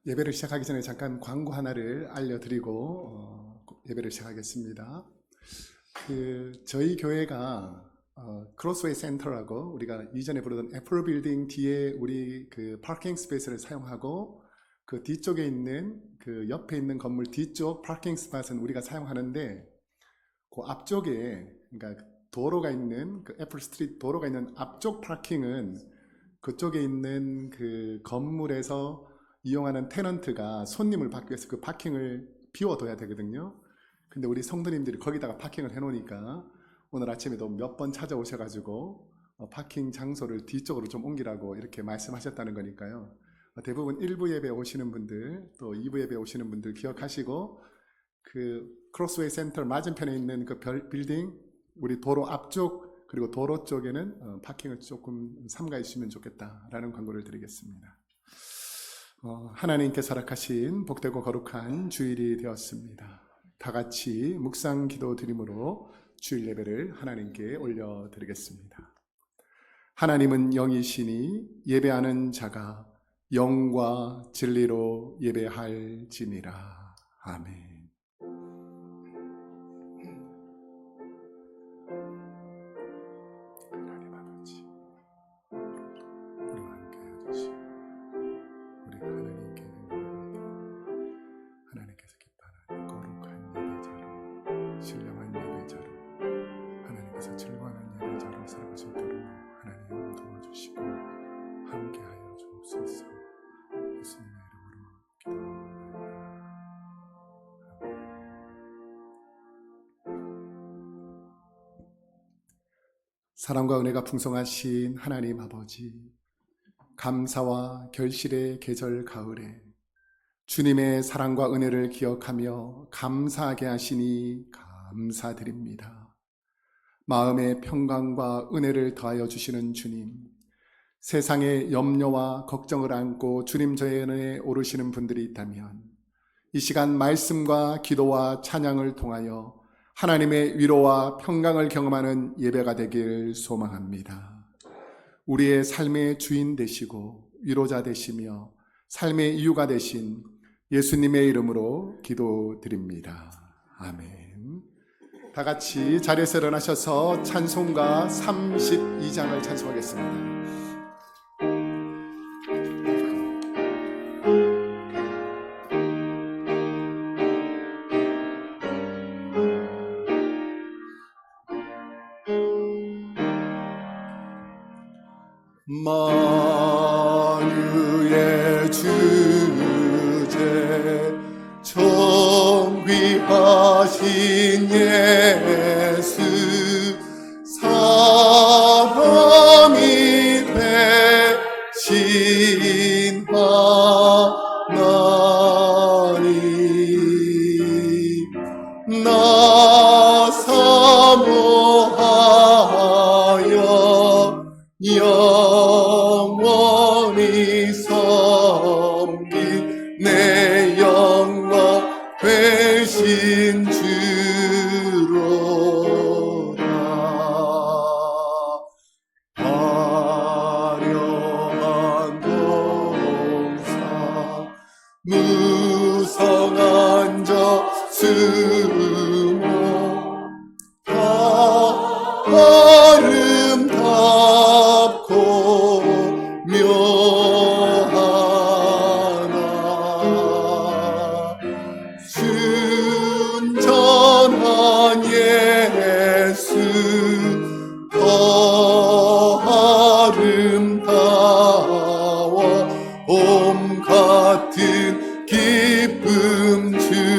예배를 시작하기 전에 잠깐 광고 하나를 알려드리고 예배를 시작하겠습니다. 저희 교회가 크로스웨이 센터라고 우리가 이전에 부르던 애플 빌딩 뒤에 우리 파킹 스페이스를 사용하고 그 뒤쪽에 있는 그 옆에 있는 건물 뒤쪽 파킹 스팟은 우리가 사용하는데 그 앞쪽에 그러니까 도로가 있는 그 애플 스트리트 도로가 있는 앞쪽 파킹은 그쪽에 있는 그 건물에서 이용하는 테넌트가 손님을 받기 위해서 그 파킹을 비워둬야 되거든요. 근데 우리 성도님들이 거기다가 파킹을 해놓으니까 오늘 아침에도 몇 번 찾아오셔가지고 파킹 장소를 뒤쪽으로 좀 옮기라고 이렇게 말씀하셨다는 거니까요. 대부분 1부 예배 오시는 분들 또 2부 예배 오시는 분들 기억하시고 그 크로스웨이 센터 맞은편에 있는 그 빌딩 우리 도로 앞쪽 그리고 도로 쪽에는 파킹을 조금 삼가 주시면 좋겠다라는 광고를 드리겠습니다. 하나님께서 허락하신 복되고 거룩한 주일이 되었습니다. 다 같이 묵상 기도 드림으로 주일 예배를 하나님께 올려드리겠습니다. 하나님은 영이시니 예배하는 자가 영과 진리로 예배할지니라. 아멘. 하나님 아버지, 우리와 함께 해주시고 우리가 하나님께 하나님께서 기뻐하는 거룩한 예배자로 신령한 예배자로 하나님께서 즐거워하는 예배자로 살아갈 수 있도록 하나님 도와주시고 함께하여 주옵소서. 예수님의 이름으로 기도합니다. 사랑과 은혜가 풍성하신 하나님 아버지, 감사와 결실의 계절 가을에 주님의 사랑과 은혜를 기억하며 감사하게 하시니 감사드립니다. 마음의 평강과 은혜를 더하여 주시는 주님, 세상의 염려와 걱정을 안고 주님 전에 오르시는 분들이 있다면 이 시간 말씀과 기도와 찬양을 통하여 하나님의 위로와 평강을 경험하는 예배가 되길 소망합니다. 우리의 삶의 주인 되시고 위로자 되시며 삶의 이유가 되신 예수님의 이름으로 기도드립니다. 아멘. 다 같이 자리에서 일어나셔서 찬송가 32장을 찬송하겠습니다. 만유의 주제 존귀하신 예수 사람이 되신 하나님 나 사모하여 영원히 섬긴 내 영광 되신 주로다. 화려한 동산 무성한 저수모 아름답고 묘하나 순전한 예수 더 아름다워 봄 같은 기쁨 주시네.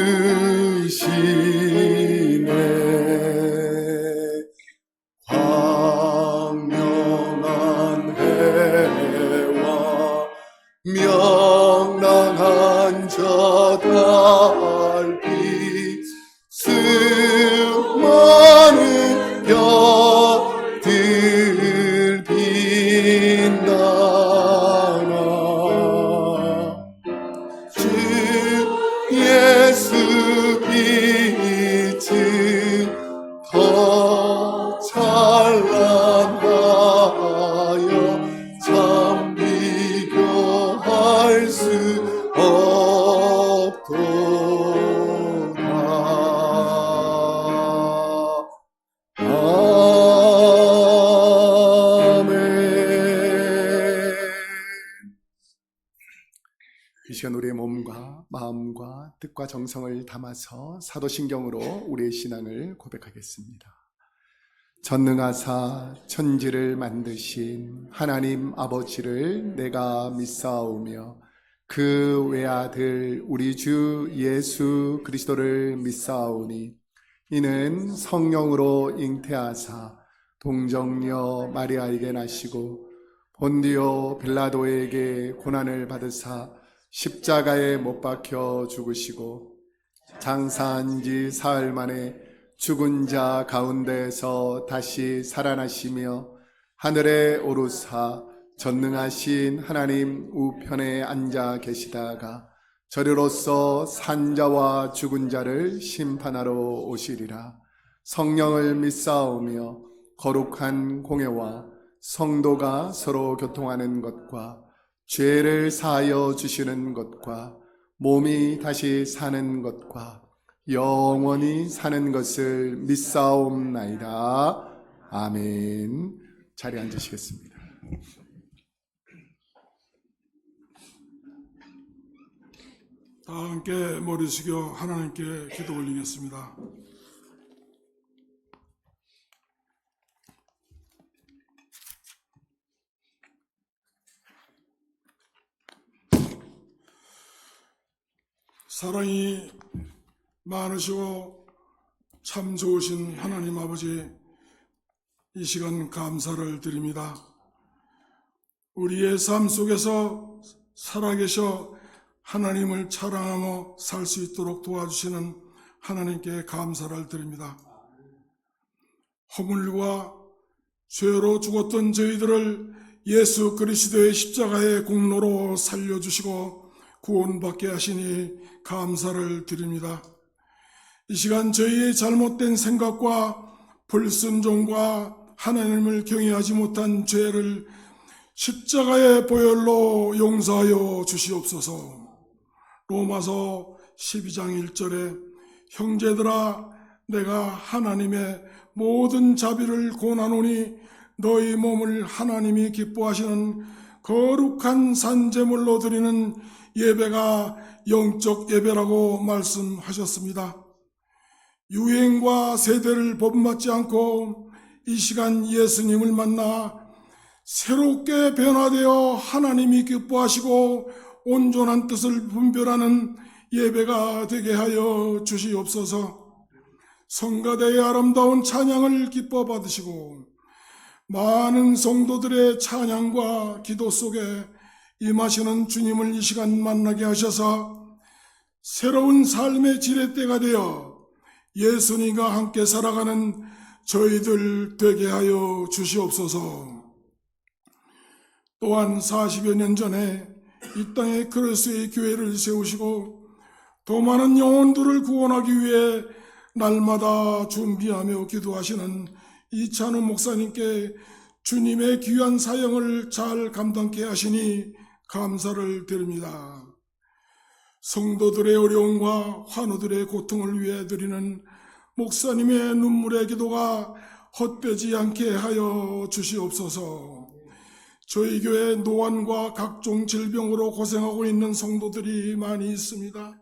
광명한 해와 명랑한 저 달빛 수많은 별들 빛나나 주 예수 빛은 더 찬란하여 참 비교할 수 없네. 시간 우리의 몸과 마음과 뜻과 정성을 담아서 사도신경으로 우리의 신앙을 고백하겠습니다. 전능하사 천지를 만드신 하나님 아버지를 내가 믿사오며 그 외아들 우리 주 예수 그리스도를 믿사오니 이는 성령으로 잉태하사 동정녀 마리아에게 나시고 본디오 빌라도에게 고난을 받으사 십자가에 못 박혀 죽으시고 장사한 지 사흘 만에 죽은 자 가운데서 다시 살아나시며 하늘에 오르사 전능하신 하나님 우편에 앉아 계시다가 저리로서 산 자와 죽은 자를 심판하러 오시리라. 성령을 믿사오며 거룩한 공회와 성도가 서로 교통하는 것과 죄를 사하여 주시는 것과 몸이 다시 사는 것과 영원히 사는 것을 믿사옵나이다. 아멘. 자리에 앉으시겠습니다. 다 함께 머리 숙여 하나님께 기도 올리겠습니다. 사랑이 많으시고 참 좋으신 하나님 아버지, 이 시간 감사를 드립니다. 우리의 삶 속에서 살아계셔 하나님을 찬양하며 살 수 있도록 도와주시는 하나님께 감사를 드립니다. 허물과 죄로 죽었던 저희들을 예수 그리스도의 십자가의 공로로 살려주시고 구원받게 하시니 감사를 드립니다. 이 시간 저희의 잘못된 생각과 불순종과 하나님을 경외하지 못한 죄를 십자가의 보혈로 용서하여 주시옵소서. 로마서 12장 1절에 형제들아 내가 하나님의 모든 자비를 고나노니 너희 몸을 하나님이 기뻐하시는 거룩한 산제물로 드리는 예배가 영적 예배라고 말씀하셨습니다. 유행과 세대를 본받지 않고 이 시간 예수님을 만나 새롭게 변화되어 하나님이 기뻐하시고 온전한 뜻을 분별하는 예배가 되게 하여 주시옵소서. 성가대의 아름다운 찬양을 기뻐 받으시고 많은 성도들의 찬양과 기도 속에 임하시는 주님을 이 시간 만나게 하셔서 새로운 삶의 지렛대가 되어 예수님과 함께 살아가는 저희들 되게 하여 주시옵소서. 또한 40여 년 전에 이 땅에 그리스도의 교회를 세우시고 더 많은 영혼들을 구원하기 위해 날마다 준비하며 기도하시는 이찬우 목사님께 주님의 귀한 사역을 잘 감당케 하시니 감사를 드립니다. 성도들의 어려움과 환우들의 고통을 위해 드리는 목사님의 눈물의 기도가 헛되지 않게 하여 주시옵소서. 저희 교회 노안과 각종 질병으로 고생하고 있는 성도들이 많이 있습니다.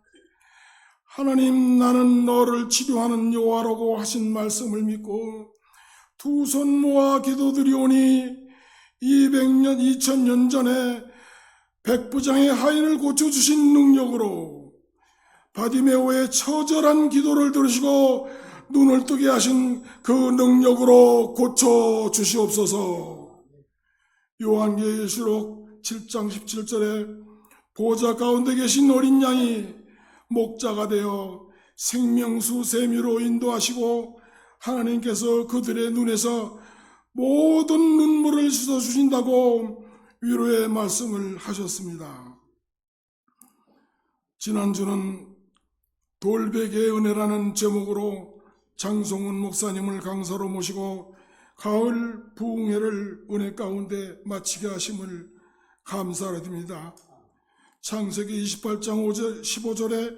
하나님, 나는 너를 치료하는 여호와라고 하신 말씀을 믿고 두 손 모아 기도드리오니 200년, 2000년 전에 백부장의 하인을 고쳐주신 능력으로 바디메오의 처절한 기도를 들으시고 눈을 뜨게 하신 그 능력으로 고쳐주시옵소서. 요한계시록 7장 17절에 보좌 가운데 계신 어린 양이 목자가 되어 생명수 샘으로 인도하시고 하나님께서 그들의 눈에서 모든 눈물을 씻어주신다고 위로의 말씀을 하셨습니다. 지난주는 돌베개의 은혜라는 제목으로 장성훈 목사님을 강사로 모시고 가을 부흥회를 은혜 가운데 마치게 하심을 감사드립니다. 창세기 28장 15절에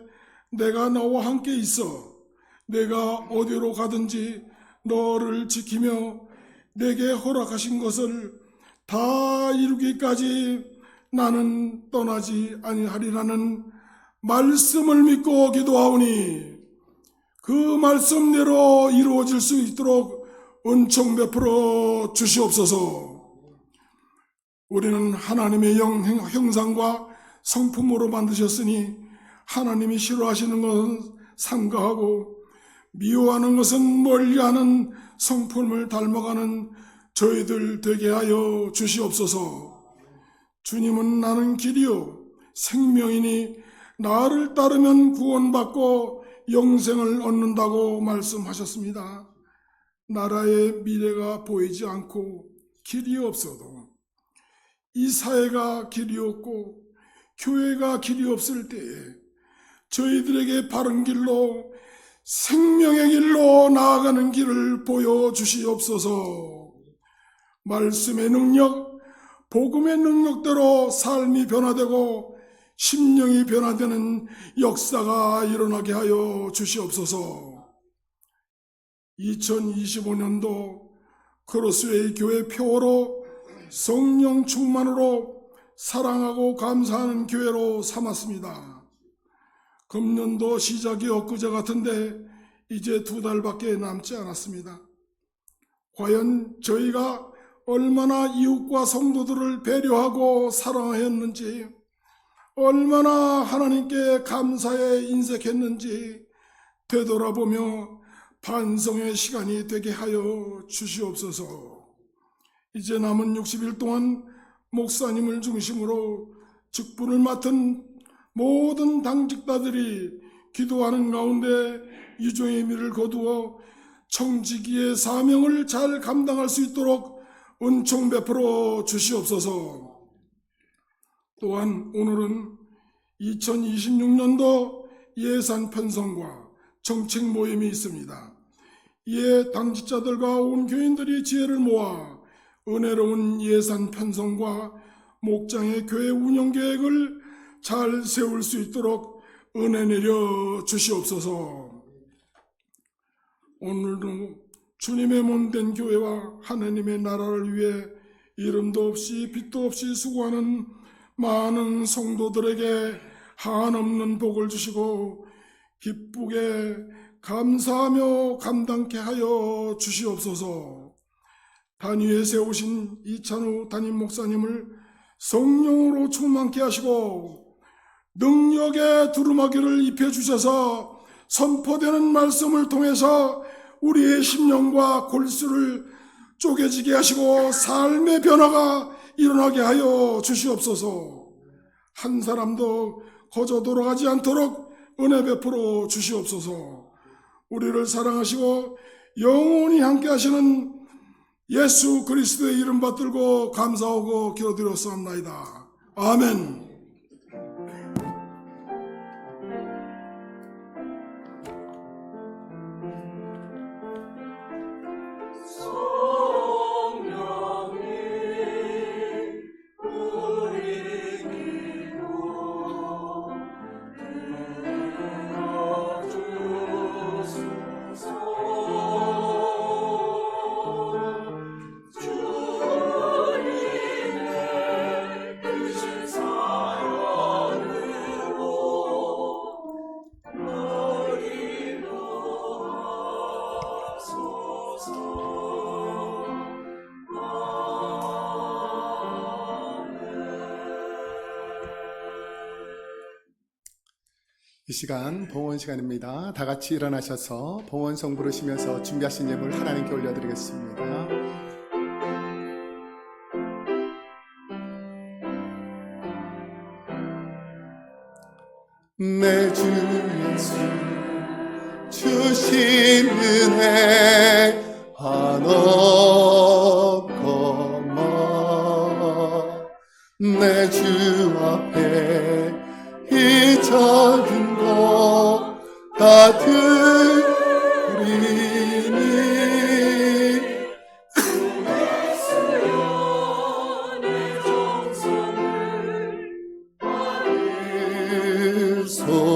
내가 너와 함께 있어 내가 어디로 가든지 너를 지키며 내게 허락하신 것을 다 이루기까지 나는 떠나지 아니하리라는 말씀을 믿고 기도하오니 그 말씀대로 이루어질 수 있도록 은총 베풀어 주시옵소서. 우리는 하나님의 형상과 성품으로 만드셨으니 하나님이 싫어하시는 것은 삼가하고 미워하는 것은 멀리하는 성품을 닮아가는 저희들 되게 하여 주시옵소서. 주님은 나는 길이요 생명이니 나를 따르면 구원받고 영생을 얻는다고 말씀하셨습니다. 나라의 미래가 보이지 않고 길이 없어도 이 사회가 길이 없고 교회가 길이 없을 때에 저희들에게 바른 길로 생명의 길로 나아가는 길을 보여주시옵소서. 말씀의 능력, 복음의 능력대로 삶이 변화되고 심령이 변화되는 역사가 일어나게 하여 주시옵소서. 2025년도 크로스웨이 교회 표어로 성령 충만으로 사랑하고 감사하는 교회로 삼았습니다. 금년도 시작이 엊그제 같은데 이제 2달밖에 남지 않았습니다. 과연 저희가 얼마나 이웃과 성도들을 배려하고 사랑하였는지, 얼마나 하나님께 감사에 인색했는지 되돌아보며 반성의 시간이 되게 하여 주시옵소서. 이제 남은 60일 동안 목사님을 중심으로 직분을 맡은 모든 당직자들이 기도하는 가운데 유종의 미를 거두어 청지기의 사명을 잘 감당할 수 있도록 은총 베풀어 주시옵소서. 또한 오늘은 2026년도 예산 편성과 정책 모임이 있습니다. 이에 당직자들과 온 교인들이 지혜를 모아 은혜로운 예산 편성과 목장의 교회 운영 계획을 잘 세울 수 있도록 은혜 내려 주시옵소서. 오늘도 주님의 몸된 교회와 하나님의 나라를 위해 이름도 없이 빛도 없이 수고하는 많은 성도들에게 한없는 복을 주시고 기쁘게 감사하며 감당케 하여 주시옵소서. 단위에 세우신 이찬우 담임 목사님을 성령으로 충만케 하시고 능력의 두루마기를 입혀주셔서 선포되는 말씀을 통해서 우리의 심령과 골수를 쪼개지게 하시고 삶의 변화가 일어나게 하여 주시옵소서. 한 사람도 거저 돌아가지 않도록 은혜 베풀어 주시옵소서. 우리를 사랑하시고 영원히 함께 하시는 예수 그리스도의 이름 받들고 감사하고 기도드렸사옵나이다. 아멘. 이 시간 봉헌 시간입니다. 다 같이 일어나셔서 봉헌송 부르시면서 준비하신 예물 하나님께 올려드리겠습니다. 내 주 예수 주신 은혜 한없거마 내 주 앞에 이 작은 것 같으리니 주의 수여 내 정성을 받으소서.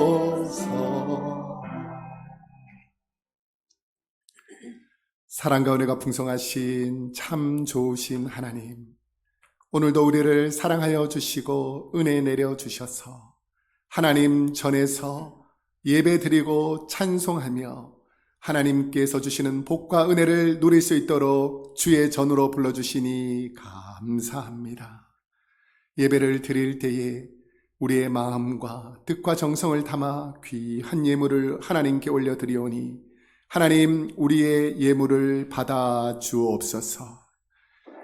사랑과 은혜가 풍성하신 참 좋으신 하나님, 오늘도 우리를 사랑하여 주시고 은혜 내려 주셔서 하나님 전에서 예배 드리고 찬송하며 하나님께서 주시는 복과 은혜를 누릴 수 있도록 주의 전으로 불러주시니 감사합니다. 예배를 드릴 때에 우리의 마음과 뜻과 정성을 담아 귀한 예물을 하나님께 올려드리오니 하나님 우리의 예물을 받아 주옵소서.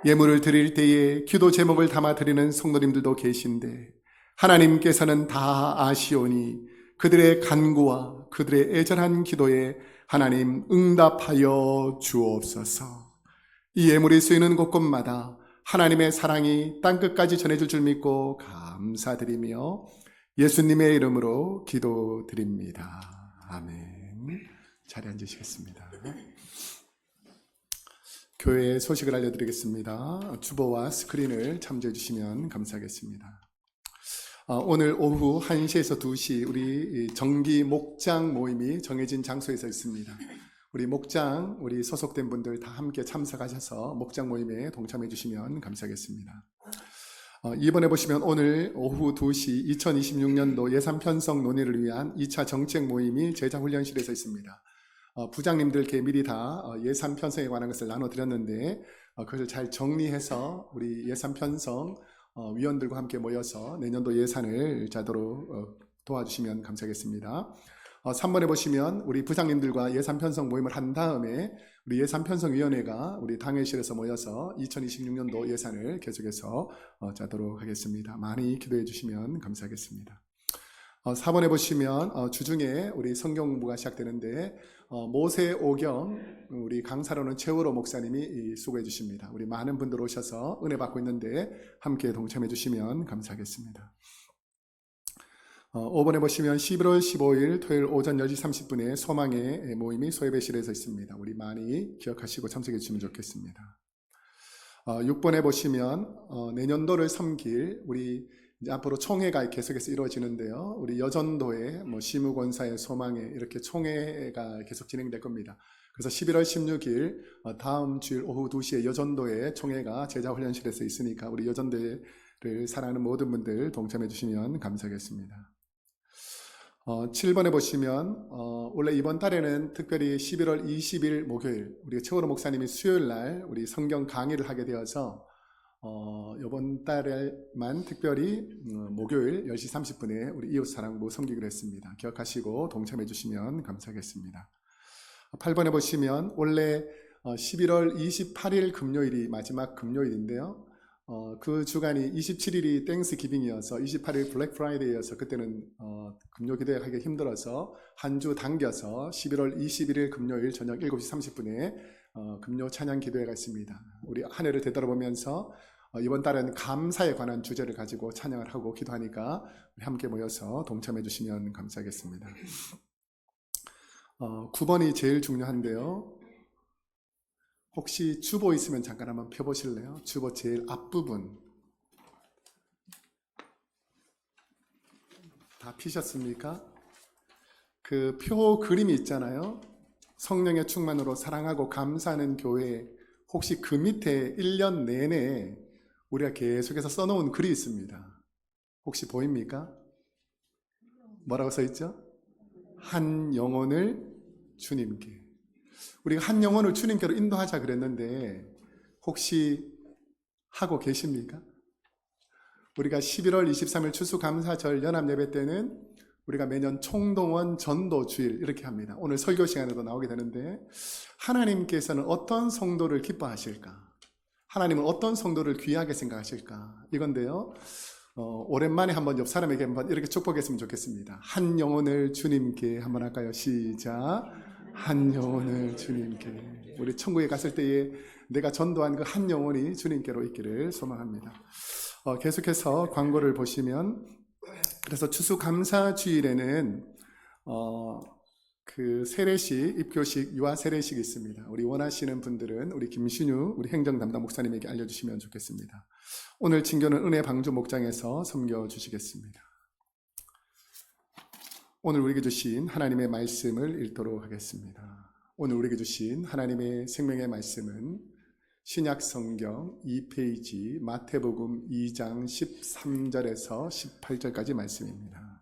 예물을 드릴 때에 기도 제목을 담아 드리는 성도님들도 계신데 하나님께서는 다 아시오니 그들의 간구와 그들의 애절한 기도에 하나님 응답하여 주옵소서. 이 예물이 쓰이는 곳곳마다 하나님의 사랑이 땅끝까지 전해질 줄 믿고 감사드리며 예수님의 이름으로 기도드립니다. 아멘. 자리에 앉으시겠습니다. 교회의 소식을 알려드리겠습니다. 주보와 스크린을 참조해 주시면 감사하겠습니다. 오늘 오후 1시에서 2시 우리 정기 목장 모임이 정해진 장소에서 있습니다. 우리 목장, 우리 소속된 분들 다 함께 참석하셔서 목장 모임에 동참해 주시면 감사하겠습니다. 이번에 보시면 오늘 오후 2시 2026년도 예산 편성 논의를 위한 2차 정책 모임이 제자훈련실에서 있습니다. 부장님들께 미리 다 예산 편성에 관한 것을 나눠드렸는데 그것을 잘 정리해서 우리 예산 편성 위원들과 함께 모여서 내년도 예산을 짜도록 도와주시면 감사하겠습니다. 3번에 보시면 우리 부장님들과 예산 편성 모임을 한 다음에 우리 예산 편성위원회가 우리 당회실에서 모여서 2026년도 예산을 계속해서 짜도록 하겠습니다. 많이 기도해 주시면 감사하겠습니다. 4번에 보시면 주중에 우리 성경 공부가 시작되는데 모세오경 우리 강사로는 최우로 목사님이 수고해 주십니다. 우리 많은 분들 오셔서 은혜 받고 있는데 함께 동참해 주시면 감사하겠습니다. 5번에 보시면 11월 15일 토요일 오전 10시 30분에 소망의 모임이 소예배실에서 있습니다. 우리 많이 기억하시고 참석해 주시면 좋겠습니다. 6번에 보시면 내년도를 섬길 우리 이제 앞으로 총회가 계속해서 이루어지는데요. 우리 여전도에 시무권사의 소망에 이렇게 총회가 계속 진행될 겁니다. 그래서 11월 16일 다음 주일 오후 2시에 여전도에 총회가 제자훈련실에서 있으니까 우리 여전도를 사랑하는 모든 분들 동참해 주시면 감사하겠습니다. 7번에 보시면 원래 이번 달에는 특별히 11월 20일 목요일 우리 최호로 목사님이 수요일 날 우리 성경 강의를 하게 되어서 이번 달에만 특별히 목요일 10시 30분에 우리 이웃사랑부 섬기기로 했습니다. 기억하시고 동참해 주시면 감사하겠습니다. 8번에 보시면 원래 11월 28일 금요일이 마지막 금요일인데요. 그 주간이 27일이 땡스기빙이어서 28일 블랙 프라이데이여서 그때는 금요 기도하기 힘들어서 한 주 당겨서 11월 21일 금요일 저녁 7시 30분에 금요 찬양 기도회가 있습니다. 우리 한 해를 되돌아보면서 이번 달은 감사에 관한 주제를 가지고 찬양을 하고 기도하니까 우리 함께 모여서 동참해 주시면 감사하겠습니다. 9번이 제일 중요한데요. 혹시 주보 있으면 잠깐 한번 펴보실래요? 주보 제일 앞부분 다 피셨습니까? 그 표 그림이 있잖아요. 성령의 충만으로 사랑하고 감사하는 교회, 혹시 그 밑에 1년 내내 우리가 계속해서 써놓은 글이 있습니다. 혹시 보입니까? 뭐라고 써있죠? 한 영혼을 주님께. 우리가 한 영혼을 주님께로 인도하자 그랬는데 혹시 하고 계십니까? 우리가 11월 23일 추수감사절 연합예배 때는 우리가 매년 총동원 전도주일 이렇게 합니다. 오늘 설교 시간에도 나오게 되는데 하나님께서는 어떤 성도를 기뻐하실까? 하나님은 어떤 성도를 귀하게 생각하실까? 이건데요. 오랜만에 한번 옆 사람에게 한번 이렇게 축복했으면 좋겠습니다. 한 영혼을 주님께 한번 할까요? 시작. 한 영혼을 주님께. 우리 천국에 갔을 때에 내가 전도한 그 한 영혼이 주님께로 있기를 소망합니다. 계속해서 광고를 보시면 그래서 추수감사주일에는 그 세례식, 입교식, 유아 세례식이 있습니다. 우리 원하시는 분들은 우리 김신유 우리 행정 담당 목사님에게 알려주시면 좋겠습니다. 오늘 진교는 은혜 방주 목장에서 섬겨주시겠습니다. 오늘 우리에게 주신 하나님의 말씀을 읽도록 하겠습니다. 오늘 우리에게 주신 하나님의 생명의 말씀은 신약 성경 2페이지 마태복음 2장 13절에서 18절까지 말씀입니다.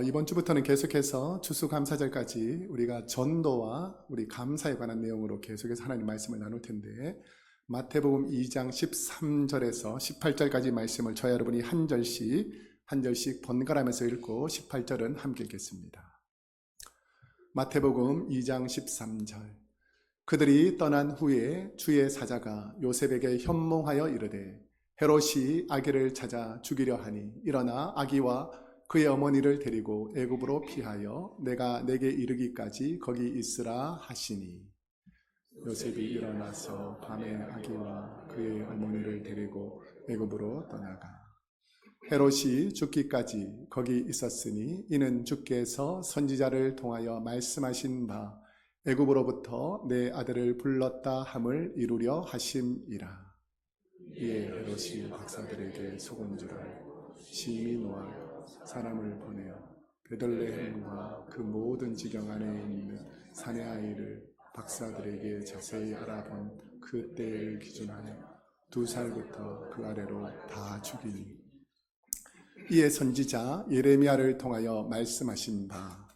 이번 주부터는 계속해서 추수감사절까지 우리가 전도와 우리 감사에 관한 내용으로 계속해서 하나님 말씀을 나눌 텐데, 마태복음 2장 13절에서 18절까지 말씀을 저와 여러분이 한 절씩 번갈아가면서 읽고 18절은 함께 읽겠습니다. 마태복음 2장 13절. 그들이 떠난 후에 주의 사자가 요셉에게 현몽하여 이르되, 헤롯이 아기를 찾아 죽이려 하니 일어나 아기와 그의 어머니를 데리고 애굽으로 피하여 내가 내게 이르기까지 거기 있으라 하시니, 요셉이 일어나서 밤에 아기와 그의 어머니를 데리고 애굽으로 떠나가 헤롯이 죽기까지 거기 있었으니, 이는 주께서 선지자를 통하여 말씀하신 바 애굽으로부터 내 아들을 불렀다 함을 이루려 하심이라. 이에 헤롯이 박사들에게 속은 줄 알고 심히 노하여 사람을 보내어 베들레헴과 그 모든 지경 안에 있는 사내 아이를 박사들에게 자세히 알아본 그 때를 기준하여 2살부터 그 아래로 다 죽이니, 이에 선지자 예레미야를 통하여 말씀하신 바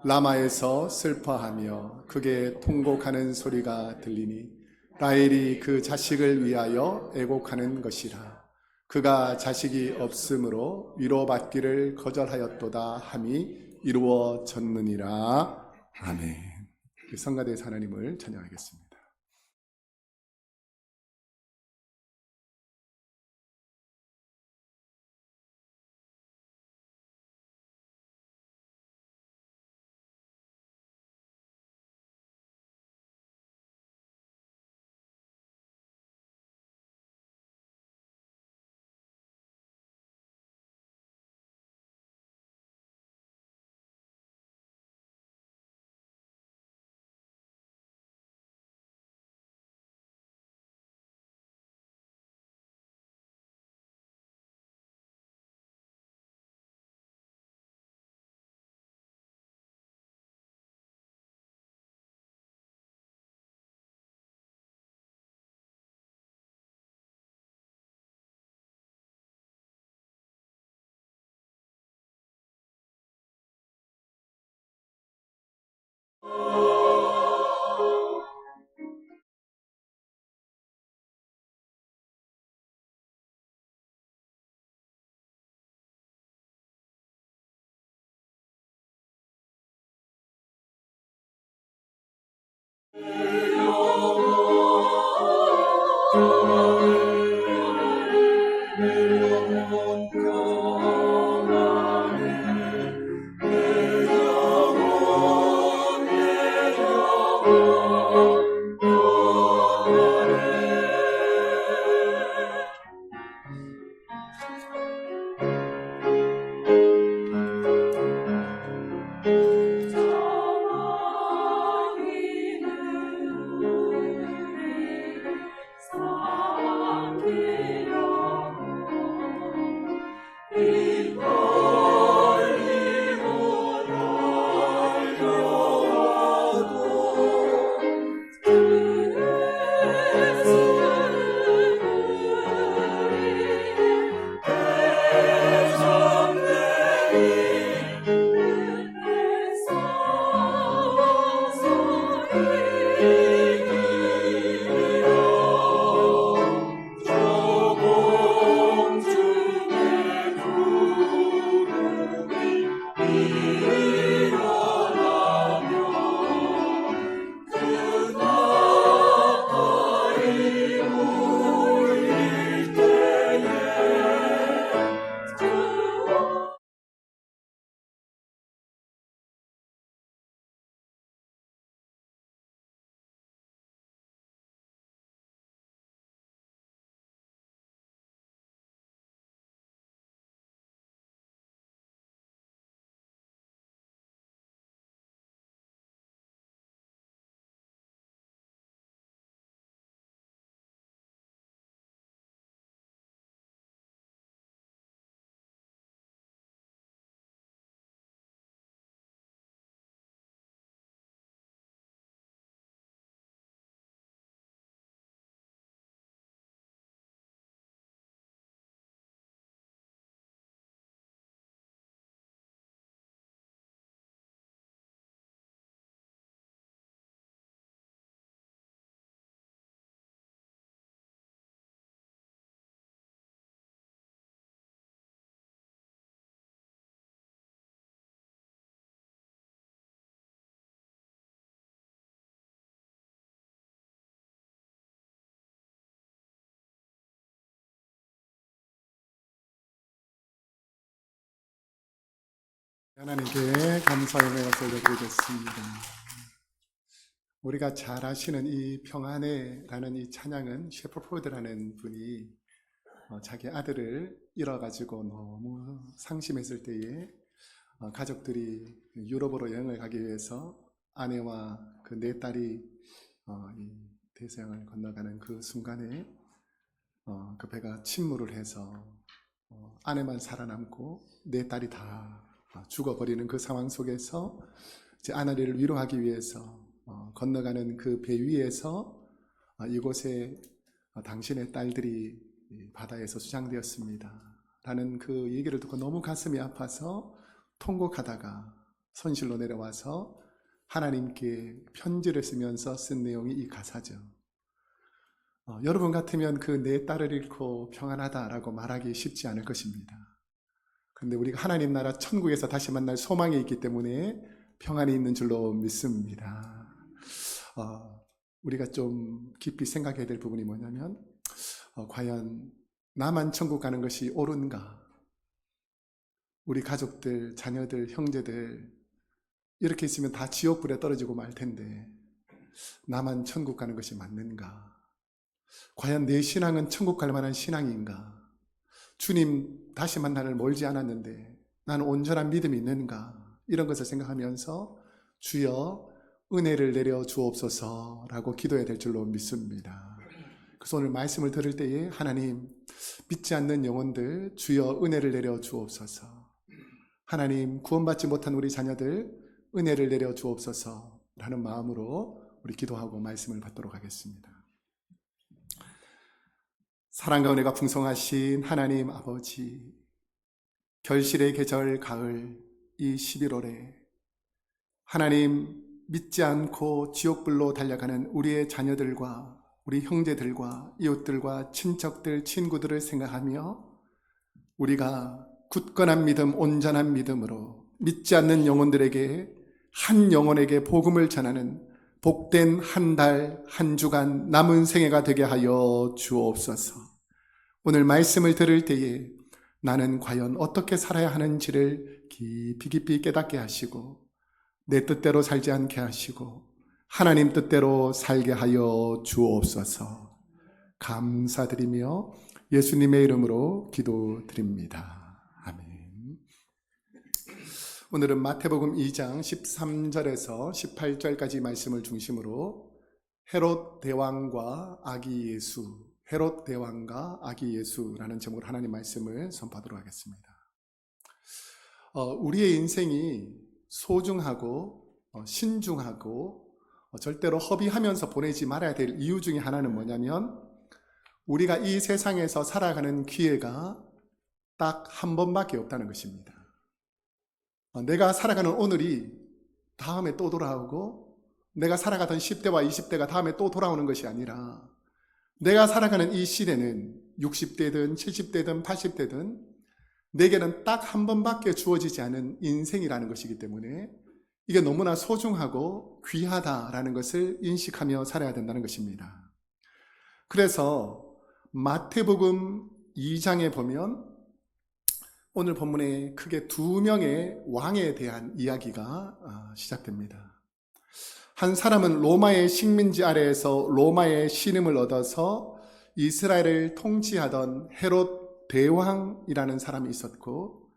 라마에서 슬퍼하며 크게 통곡하는 소리가 들리니 라헬이 그 자식을 위하여 애곡하는 것이라. 그가 자식이 없으므로 위로받기를 거절하였도다 함이 이루어졌느니라. 아멘. 성가대에서 하나님을 찬양하겠습니다. 하나님께 감사의 말씀을 드리겠습니다. 우리가 잘 아시는 이 평안에라는 이 찬양은 셰퍼포드라는 분이 자기 아들을 잃어가지고 너무 상심했을 때에 가족들이 유럽으로 여행을 가기 위해서 아내와 그 네 딸이 이 대서양을 건너가는 그 순간에 그 배가 침몰을 해서 아내만 살아남고 네 딸이 다 죽어버리는 그 상황 속에서 이제 아내를 위로하기 위해서 건너가는 그 배 위에서 이곳에 당신의 딸들이 바다에서 수장되었습니다 라는 그 얘기를 듣고 너무 가슴이 아파서 통곡하다가 손실로 내려와서 하나님께 편지를 쓰면서 쓴 내용이 이 가사죠. 여러분 같으면 그 내 딸을 잃고 평안하다라고 말하기 쉽지 않을 것입니다. 그런데 우리가 하나님 나라 천국에서 다시 만날 소망이 있기 때문에 평안이 있는 줄로 믿습니다. 우리가 좀 깊이 생각해야 될 부분이 뭐냐면 과연 나만 천국 가는 것이 옳은가? 우리 가족들, 자녀들, 형제들 이렇게 있으면 다 지옥불에 떨어지고 말 텐데 나만 천국 가는 것이 맞는가? 과연 내 신앙은 천국 갈 만한 신앙인가? 주님 다시 만나를 멀지 않았는데 나는 온전한 믿음이 있는가? 이런 것을 생각하면서 주여 은혜를 내려 주옵소서라고 기도해야 될 줄로 믿습니다. 그래서 오늘 말씀을 들을 때에 하나님 믿지 않는 영혼들 주여 은혜를 내려 주옵소서. 하나님 구원받지 못한 우리 자녀들 은혜를 내려 주옵소서라는 마음으로 우리 기도하고 말씀을 받도록 하겠습니다. 사랑과 은혜가 풍성하신 하나님 아버지, 결실의 계절 가을 이 11월에 하나님 믿지 않고 지옥불로 달려가는 우리의 자녀들과 우리 형제들과 이웃들과 친척들, 친구들을 생각하며 우리가 굳건한 믿음, 온전한 믿음으로 믿지 않는 영혼들에게 한 영혼에게 복음을 전하는 복된 한 달, 한 주간 남은 생애가 되게 하여 주옵소서. 오늘 말씀을 들을 때에 나는 과연 어떻게 살아야 하는지를 깊이 깨닫게 하시고 내 뜻대로 살지 않게 하시고 하나님 뜻대로 살게 하여 주옵소서. 감사드리며 예수님의 이름으로 기도드립니다. 아멘. 오늘은 마태복음 2장 13절에서 18절까지 말씀을 중심으로 헤롯 대왕과 아기 예수, 헤롯 대왕과 아기 예수라는 제목으로 하나님 말씀을 선포하도록 하겠습니다. 우리의 인생이 소중하고 신중하고 절대로 허비하면서 보내지 말아야 될 이유 중에 하나는 뭐냐면 우리가 이 세상에서 살아가는 기회가 딱 한 번밖에 없다는 것입니다. 내가 살아가는 오늘이 다음에 또 돌아오고 내가 살아가던 10대와 20대가 다음에 또 돌아오는 것이 아니라 내가 살아가는 이 시대는 60대든 70대든 80대든 내게는 딱 한 번밖에 주어지지 않은 인생이라는 것이기 때문에 이게 너무나 소중하고 귀하다라는 것을 인식하며 살아야 된다는 것입니다. 그래서 마태복음 2장에 보면 오늘 본문에 크게 두 명의 왕에 대한 이야기가 시작됩니다. 한 사람은 로마의 식민지 아래에서 로마의 신임을 얻어서 이스라엘을 통치하던 헤롯 대왕이라는 사람이 있었고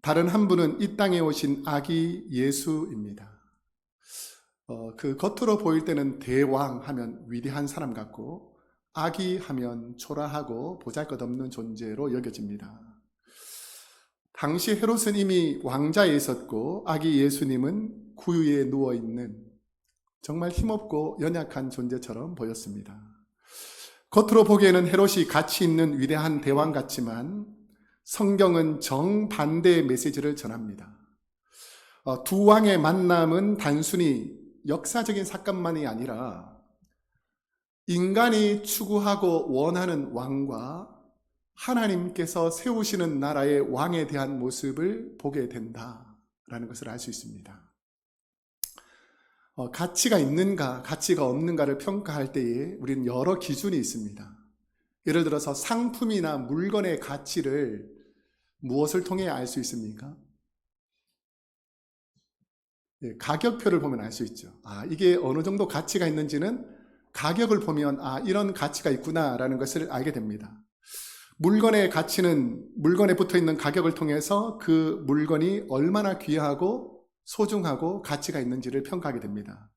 다른 한 분은 이 땅에 오신 아기 예수입니다. 그 겉으로 보일 때는 대왕 하면 위대한 사람 같고 아기 하면 초라하고 보잘것없는 존재로 여겨집니다. 당시 헤롯은 이미 왕자에 있었고 아기 예수님은 구유에 누워있는 정말 힘없고 연약한 존재처럼 보였습니다. 겉으로 보기에는 헤롯이 가치 있는 위대한 대왕 같지만 성경은 정반대의 메시지를 전합니다. 두 왕의 만남은 단순히 역사적인 사건만이 아니라 인간이 추구하고 원하는 왕과 하나님께서 세우시는 나라의 왕에 대한 모습을 보게 된다라는 것을 알 수 있습니다. 가치가 있는가, 가치가 없는가를 평가할 때에 우리는 여러 기준이 있습니다. 예를 들어서 상품이나 물건의 가치를 무엇을 통해 알 수 있습니까? 가격표를 보면 알 수 있죠. 아, 이게 어느 정도 가치가 있는지는 가격을 보면 아, 이런 가치가 있구나라는 것을 알게 됩니다. 물건의 가치는 물건에 붙어 있는 가격을 통해서 그 물건이 얼마나 귀하고 소중하고 가치가 있는지를 평가하게 됩니다.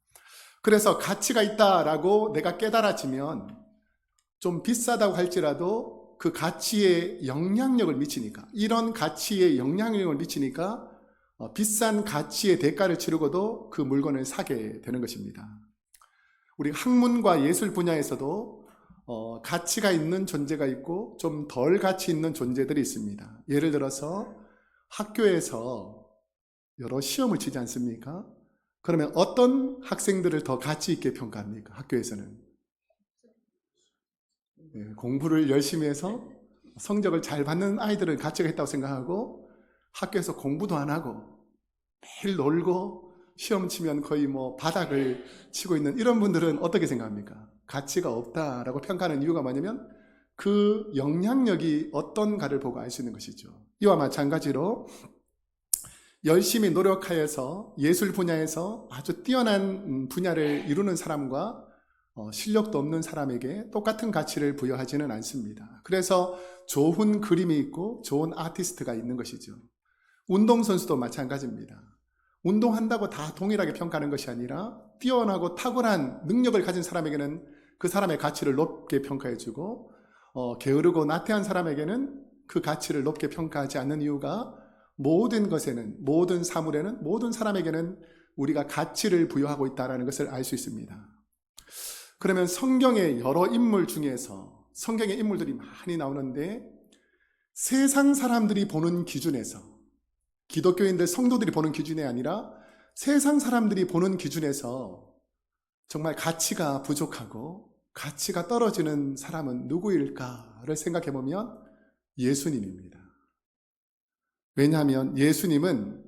그래서 가치가 있다라고 내가 깨달아지면 좀 비싸다고 할지라도 그 가치에 영향력을 미치니까, 이런 가치에 영향력을 미치니까 비싼 가치의 대가를 치르고도 그 물건을 사게 되는 것입니다. 우리 학문과 예술 분야에서도 가치가 있는 존재가 있고 좀 덜 가치 있는 존재들이 있습니다. 예를 들어서 학교에서 여러 시험을 치지 않습니까? 그러면 어떤 학생들을 더 가치 있게 평가합니까? 학교에서는 공부를 열심히 해서 성적을 잘 받는 아이들은 가치가 있다고 생각하고, 학교에서 공부도 안 하고 매일 놀고 시험 치면 거의 뭐 바닥을 치고 있는 이런 분들은 어떻게 생각합니까? 가치가 없다라고 평가하는 이유가 뭐냐면 그 영향력이 어떤가를 보고 알 수 있는 것이죠. 이와 마찬가지로 열심히 노력하여서 예술 분야에서 아주 뛰어난 분야를 이루는 사람과 실력도 없는 사람에게 똑같은 가치를 부여하지는 않습니다. 그래서 좋은 그림이 있고 좋은 아티스트가 있는 것이죠. 운동선수도 마찬가지입니다. 운동한다고 다 동일하게 평가하는 것이 아니라 뛰어나고 탁월한 능력을 가진 사람에게는 그 사람의 가치를 높게 평가해주고 게으르고 나태한 사람에게는 그 가치를 높게 평가하지 않는 이유가 모든 것에는, 모든 사물에는, 모든 사람에게는 우리가 가치를 부여하고 있다는 것을 알 수 있습니다. 그러면 성경의 여러 인물 중에서, 성경의 인물들이 많이 나오는데 세상 사람들이 보는 기준에서, 기독교인들 성도들이 보는 기준이 아니라 세상 사람들이 보는 기준에서 정말 가치가 부족하고 가치가 떨어지는 사람은 누구일까를 생각해 보면 예수님입니다. 왜냐하면 예수님은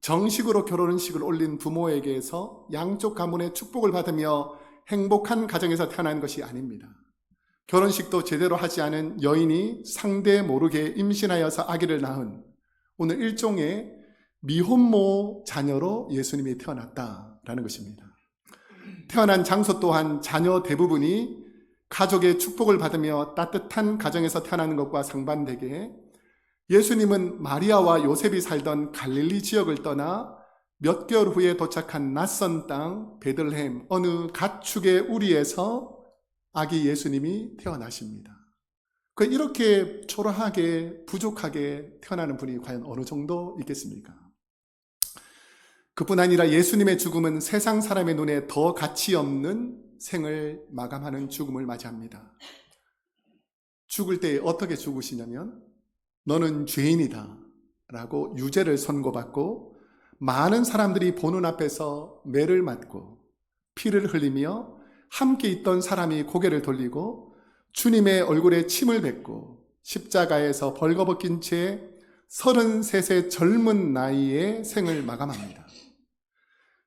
정식으로 결혼식을 올린 부모에게서 양쪽 가문의 축복을 받으며 행복한 가정에서 태어난 것이 아닙니다. 결혼식도 제대로 하지 않은 여인이 상대 모르게 임신하여서 아기를 낳은 오늘 일종의 미혼모 자녀로 예수님이 태어났다라는 것입니다. 태어난 장소 또한 자녀 대부분이 가족의 축복을 받으며 따뜻한 가정에서 태어나는 것과 상반되게 예수님은 마리아와 요셉이 살던 갈릴리 지역을 떠나 몇 개월 후에 도착한 낯선 땅 베들레헴 어느 가축의 우리에서 아기 예수님이 태어나십니다. 이렇게 초라하게 부족하게 태어나는 분이 과연 어느 정도 있겠습니까? 그뿐 아니라 예수님의 죽음은 세상 사람의 눈에 더 가치 없는 생을 마감하는 죽음을 맞이합니다. 죽을 때 어떻게 죽으시냐면 너는 죄인이다 라고 유죄를 선고받고 많은 사람들이 보는 앞에서 매를 맞고 피를 흘리며 함께 있던 사람이 고개를 돌리고 주님의 얼굴에 침을 뱉고 십자가에서 벌거벗긴 채 33세 젊은 나이에 생을 마감합니다.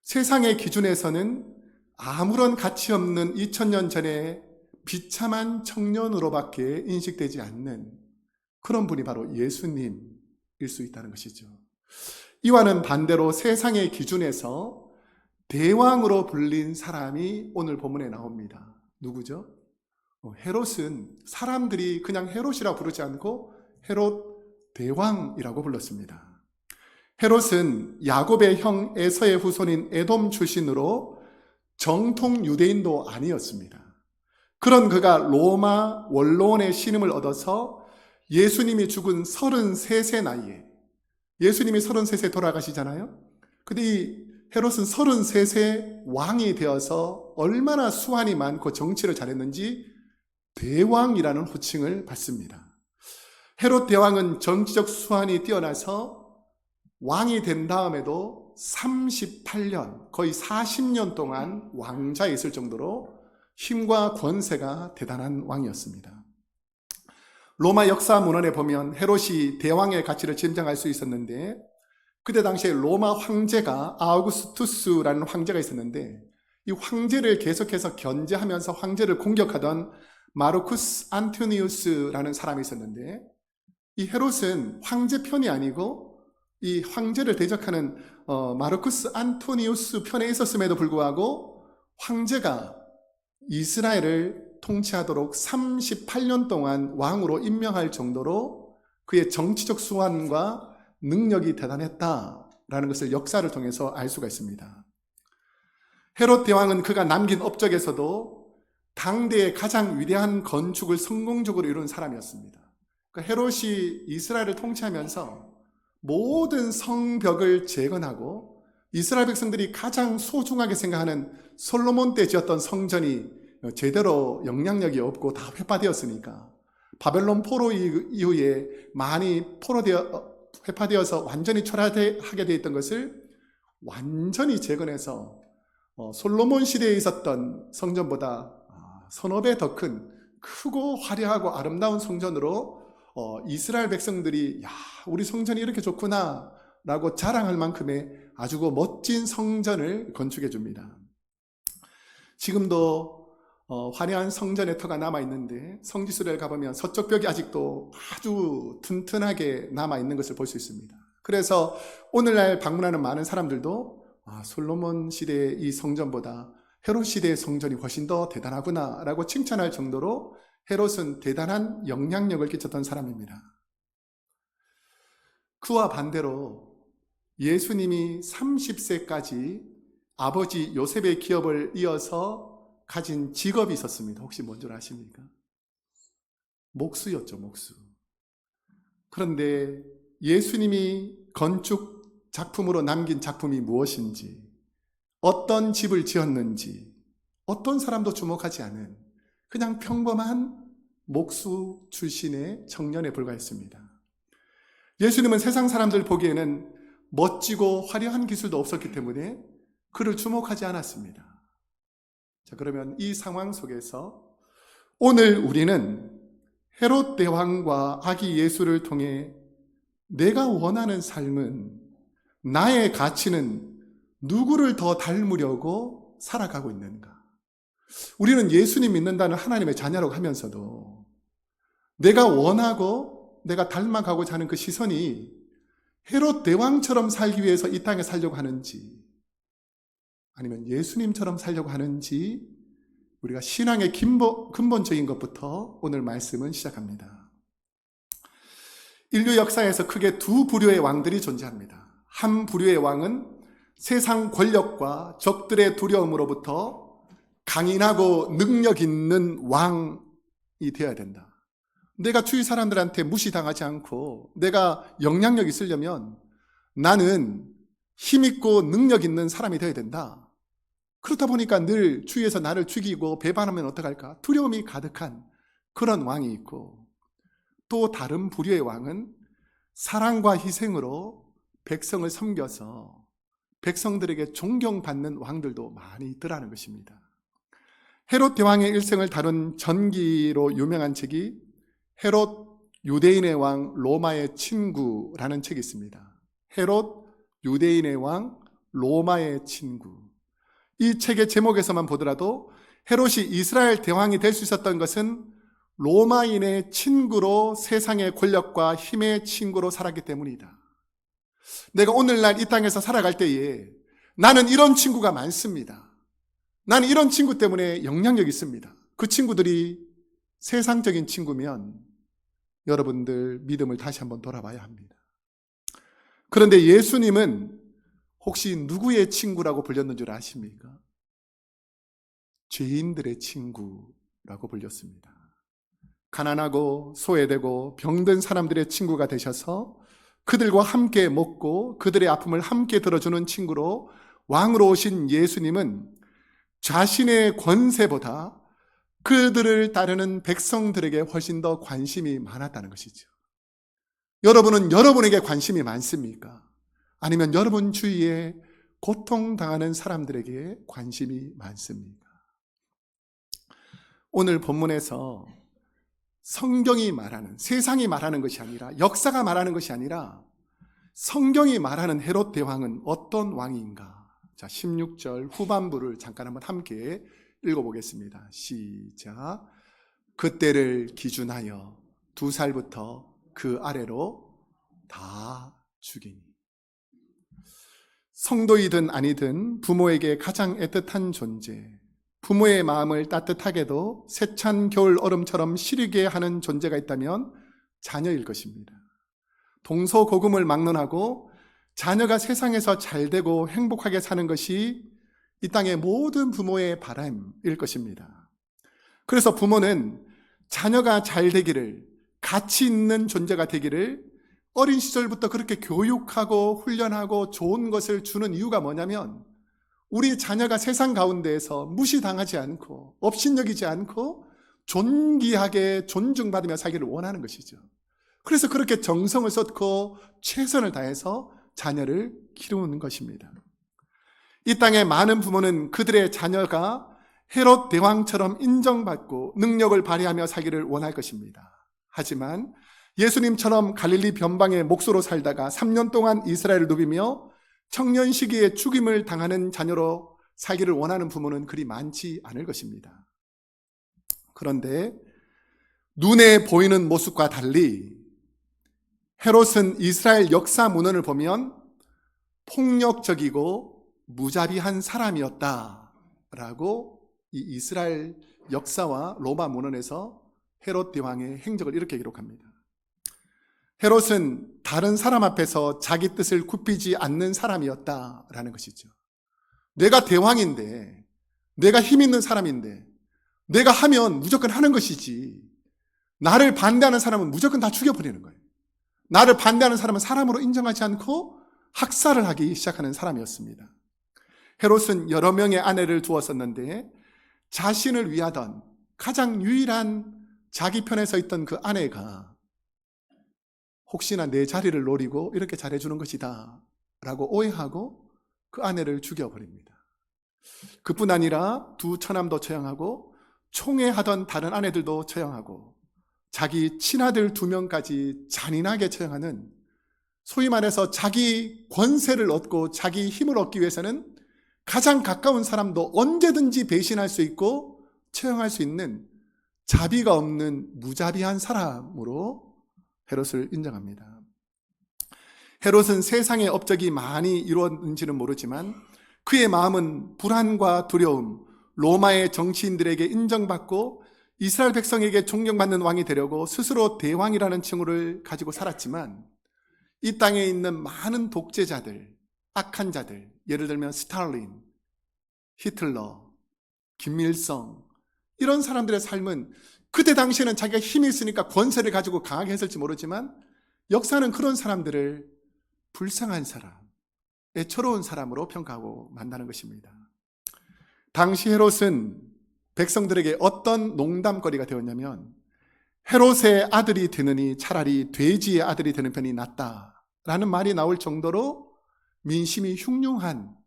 세상의 기준에서는 아무런 가치 없는 2000년 전에 비참한 청년으로밖에 인식되지 않는 그런 분이 바로 예수님일 수 있다는 것이죠. 이와는 반대로 세상의 기준에서 대왕으로 불린 사람이 오늘 본문에 나옵니다. 누구죠? 헤롯은 사람들이 그냥 헤롯이라고 부르지 않고 헤롯 대왕이라고 불렀습니다. 헤롯은 야곱의 형 에서의 후손인 에돔 출신으로 정통 유대인도 아니었습니다. 그런 그가 로마 원로원의 신임을 얻어서 예수님이 죽은 33세 나이에, 예수님이 33세 돌아가시잖아요. 근데 이 헤롯은 33세 왕이 되어서 얼마나 수완이 많고 정치를 잘했는지 대왕이라는 호칭을 받습니다. 헤롯 대왕은 정치적 수완이 뛰어나서 왕이 된 다음에도 38년, 거의 40년 동안 왕자에 있을 정도로 힘과 권세가 대단한 왕이었습니다. 로마 역사 문헌에 보면 헤롯이 대왕의 가치를 짐작할 수 있었는데 그때 당시에 로마 황제가 아우구스투스라는 황제가 있었는데 이 황제를 계속해서 견제하면서 황제를 공격하던 마르쿠스 안토니우스라는 사람이 있었는데 이 헤롯은 황제 편이 아니고 이 황제를 대적하는 마르쿠스 안토니우스 편에 있었음에도 불구하고 황제가 이스라엘을 통치하도록 38년 동안 왕으로 임명할 정도로 그의 정치적 수완과 능력이 대단했다라는 것을 역사를 통해서 알 수가 있습니다. 헤롯 대왕은 그가 남긴 업적에서도 당대의 가장 위대한 건축을 성공적으로 이룬 사람이었습니다. 헤롯이 이스라엘을 통치하면서 모든 성벽을 재건하고 이스라엘 백성들이 가장 소중하게 생각하는 솔로몬 때 지었던 성전이 제대로 영향력이 없고 다 회파되었으니까 바벨론 포로 이후에 많이 회파되어서 완전히 초라하게 되어 있던 것을 완전히 재건해서 솔로몬 시대에 있었던 성전보다 서너 배 더 큰 크고 화려하고 아름다운 성전으로 이스라엘 백성들이 야, 우리 성전이 이렇게 좋구나 라고 자랑할 만큼의 아주 멋진 성전을 건축해 줍니다. 지금도 화려한 성전의 터가 남아있는데 성지순례를 가보면 서쪽 벽이 아직도 아주 튼튼하게 남아있는 것을 볼 수 있습니다. 그래서 오늘날 방문하는 많은 사람들도 솔로몬 시대의 이 성전보다 헤롯 시대의 성전이 훨씬 더 대단하구나 라고 칭찬할 정도로 헤롯은 대단한 영향력을 끼쳤던 사람입니다. 그와 반대로 예수님이 30세까지 아버지 요셉의 기업을 이어서 가진 직업이 있었습니다. 혹시 뭔 줄 아십니까? 목수였죠, 목수. 그런데 예수님이 건축 작품으로 남긴 작품이 무엇인지, 어떤 집을 지었는지, 어떤 사람도 주목하지 않은 그냥 평범한 목수 출신의 청년에 불과했습니다. 예수님은 세상 사람들 보기에는 멋지고 화려한 기술도 없었기 때문에 그를 주목하지 않았습니다. 자, 그러면 이 상황 속에서 오늘 우리는 헤롯 대왕과 아기 예수를 통해 내가 원하는 삶은, 나의 가치는 누구를 더 닮으려고 살아가고 있는가? 우리는 예수님 믿는다는 하나님의 자녀라고 하면서도 내가 원하고 내가 닮아가고자 하는 그 시선이 헤롯 대왕처럼 살기 위해서 이 땅에 살려고 하는지, 아니면 예수님처럼 살려고 하는지, 우리가 신앙의 근본적인 것부터 오늘 말씀은 시작합니다. 인류 역사에서 크게 두 부류의 왕들이 존재합니다. 한 부류의 왕은 세상 권력과 적들의 두려움으로부터 강인하고 능력 있는 왕이 되어야 된다. 내가 주위 사람들한테 무시당하지 않고 내가 영향력 있으려면 나는 힘있고 능력 있는 사람이 되어야 된다. 그렇다 보니까 늘 주위에서 나를 죽이고 배반하면 어떡할까? 두려움이 가득한 그런 왕이 있고, 또 다른 부류의 왕은 사랑과 희생으로 백성을 섬겨서 백성들에게 존경받는 왕들도 많이 있더라는 것입니다. 헤롯 대왕의 일생을 다룬 전기로 유명한 책이 헤롯 유대인의 왕 로마의 친구라는 책이 있습니다. 헤롯 유대인의 왕 로마의 친구. 이 책의 제목에서만 보더라도 헤롯이 이스라엘 대왕이 될 수 있었던 것은 로마인의 친구로, 세상의 권력과 힘의 친구로 살았기 때문이다. 내가 오늘날 이 땅에서 살아갈 때에 나는 이런 친구가 많습니다. 나는 이런 친구 때문에 영향력이 있습니다. 그 친구들이 세상적인 친구면 여러분들 믿음을 다시 한번 돌아봐야 합니다. 그런데 예수님은 혹시 누구의 친구라고 불렸는 줄 아십니까? 죄인들의 친구라고 불렸습니다. 가난하고 소외되고 병든 사람들의 친구가 되셔서 그들과 함께 먹고 그들의 아픔을 함께 들어주는 친구로 왕으로 오신 예수님은 자신의 권세보다 그들을 따르는 백성들에게 훨씬 더 관심이 많았다는 것이죠. 여러분은 여러분에게 관심이 많습니까? 아니면 여러분 주위에 고통당하는 사람들에게 관심이 많습니까? 오늘 본문에서 성경이 말하는, 세상이 말하는 것이 아니라, 역사가 말하는 것이 아니라 성경이 말하는 헤롯 대왕은 어떤 왕인가? 자, 16절 후반부를 잠깐 한번 함께 읽어보겠습니다. 시작. 그때를 기준하여 2살부터 그 아래로 다 죽이니. 성도이든 아니든 부모에게 가장 애틋한 존재, 부모의 마음을 따뜻하게도 세찬 겨울 얼음처럼 시리게 하는 존재가 있다면 자녀일 것입니다. 동서고금을 막론하고 자녀가 세상에서 잘되고 행복하게 사는 것이 이 땅의 모든 부모의 바람일 것입니다. 그래서 부모는 자녀가 잘 되기를, 가치 있는 존재가 되기를 어린 시절부터 그렇게 교육하고 훈련하고 좋은 것을 주는 이유가 뭐냐면 우리 자녀가 세상 가운데에서 무시당하지 않고 업신여기지 않고 존귀하게 존중받으며 살기를 원하는 것이죠. 그래서 그렇게 정성을 쏟고 최선을 다해서 자녀를 키우는 것입니다. 이 땅의 많은 부모는 그들의 자녀가 헤롯 대왕처럼 인정받고 능력을 발휘하며 살기를 원할 것입니다. 하지만 예수님처럼 갈릴리 변방의 목소로 살다가 3년 동안 이스라엘을 누비며 청년 시기에 죽임을 당하는 자녀로 살기를 원하는 부모는 그리 많지 않을 것입니다. 그런데 눈에 보이는 모습과 달리 헤롯은 이스라엘 역사 문헌을 보면 폭력적이고 무자비한 사람이었다라고 이 이스라엘 역사와 로마 문헌에서 헤롯 대왕의 행적을 이렇게 기록합니다. 헤롯은 다른 사람 앞에서 자기 뜻을 굽히지 않는 사람이었다라는 것이죠. 내가 대왕인데, 내가 힘 있는 사람인데, 내가 하면 무조건 하는 것이지, 나를 반대하는 사람은 무조건 다 죽여버리는 거예요. 나를 반대하는 사람은 사람으로 인정하지 않고 학살을 하기 시작하는 사람이었습니다. 헤롯은 여러 명의 아내를 두었었는데 자신을 위하던 가장 유일한 자기 편에 서 있던 그 아내가 혹시나 내 자리를 노리고 이렇게 잘해주는 것이다 라고 오해하고 그 아내를 죽여버립니다. 그뿐 아니라 두 처남도 처형하고 총애하던 다른 아내들도 처형하고 자기 친아들 2명까지 잔인하게 처형하는, 소위 말해서 자기 권세를 얻고 자기 힘을 얻기 위해서는 가장 가까운 사람도 언제든지 배신할 수 있고 처형할 수 있는 자비가 없는 무자비한 사람으로 헤롯을 인정합니다. 헤롯은 세상의 업적이 많이 이루어졌는지는 모르지만 그의 마음은 불안과 두려움, 로마의 정치인들에게 인정받고 이스라엘 백성에게 존경받는 왕이 되려고 스스로 대왕이라는 칭호를 가지고 살았지만 이 땅에 있는 많은 독재자들, 악한 자들, 예를 들면 스탈린, 히틀러, 김일성, 이런 사람들의 삶은 그때 당시에는 자기가 힘이 있으니까 권세를 가지고 강하게 했을지 모르지만 역사는 그런 사람들을 불쌍한 사람, 애처로운 사람으로 평가하고 만나는 것입니다. 당시 헤롯은 백성들에게 어떤 농담거리가 되었냐면 헤롯의 아들이 되느니 차라리 돼지의 아들이 되는 편이 낫다라는 말이 나올 정도로 민심이 흉흉한,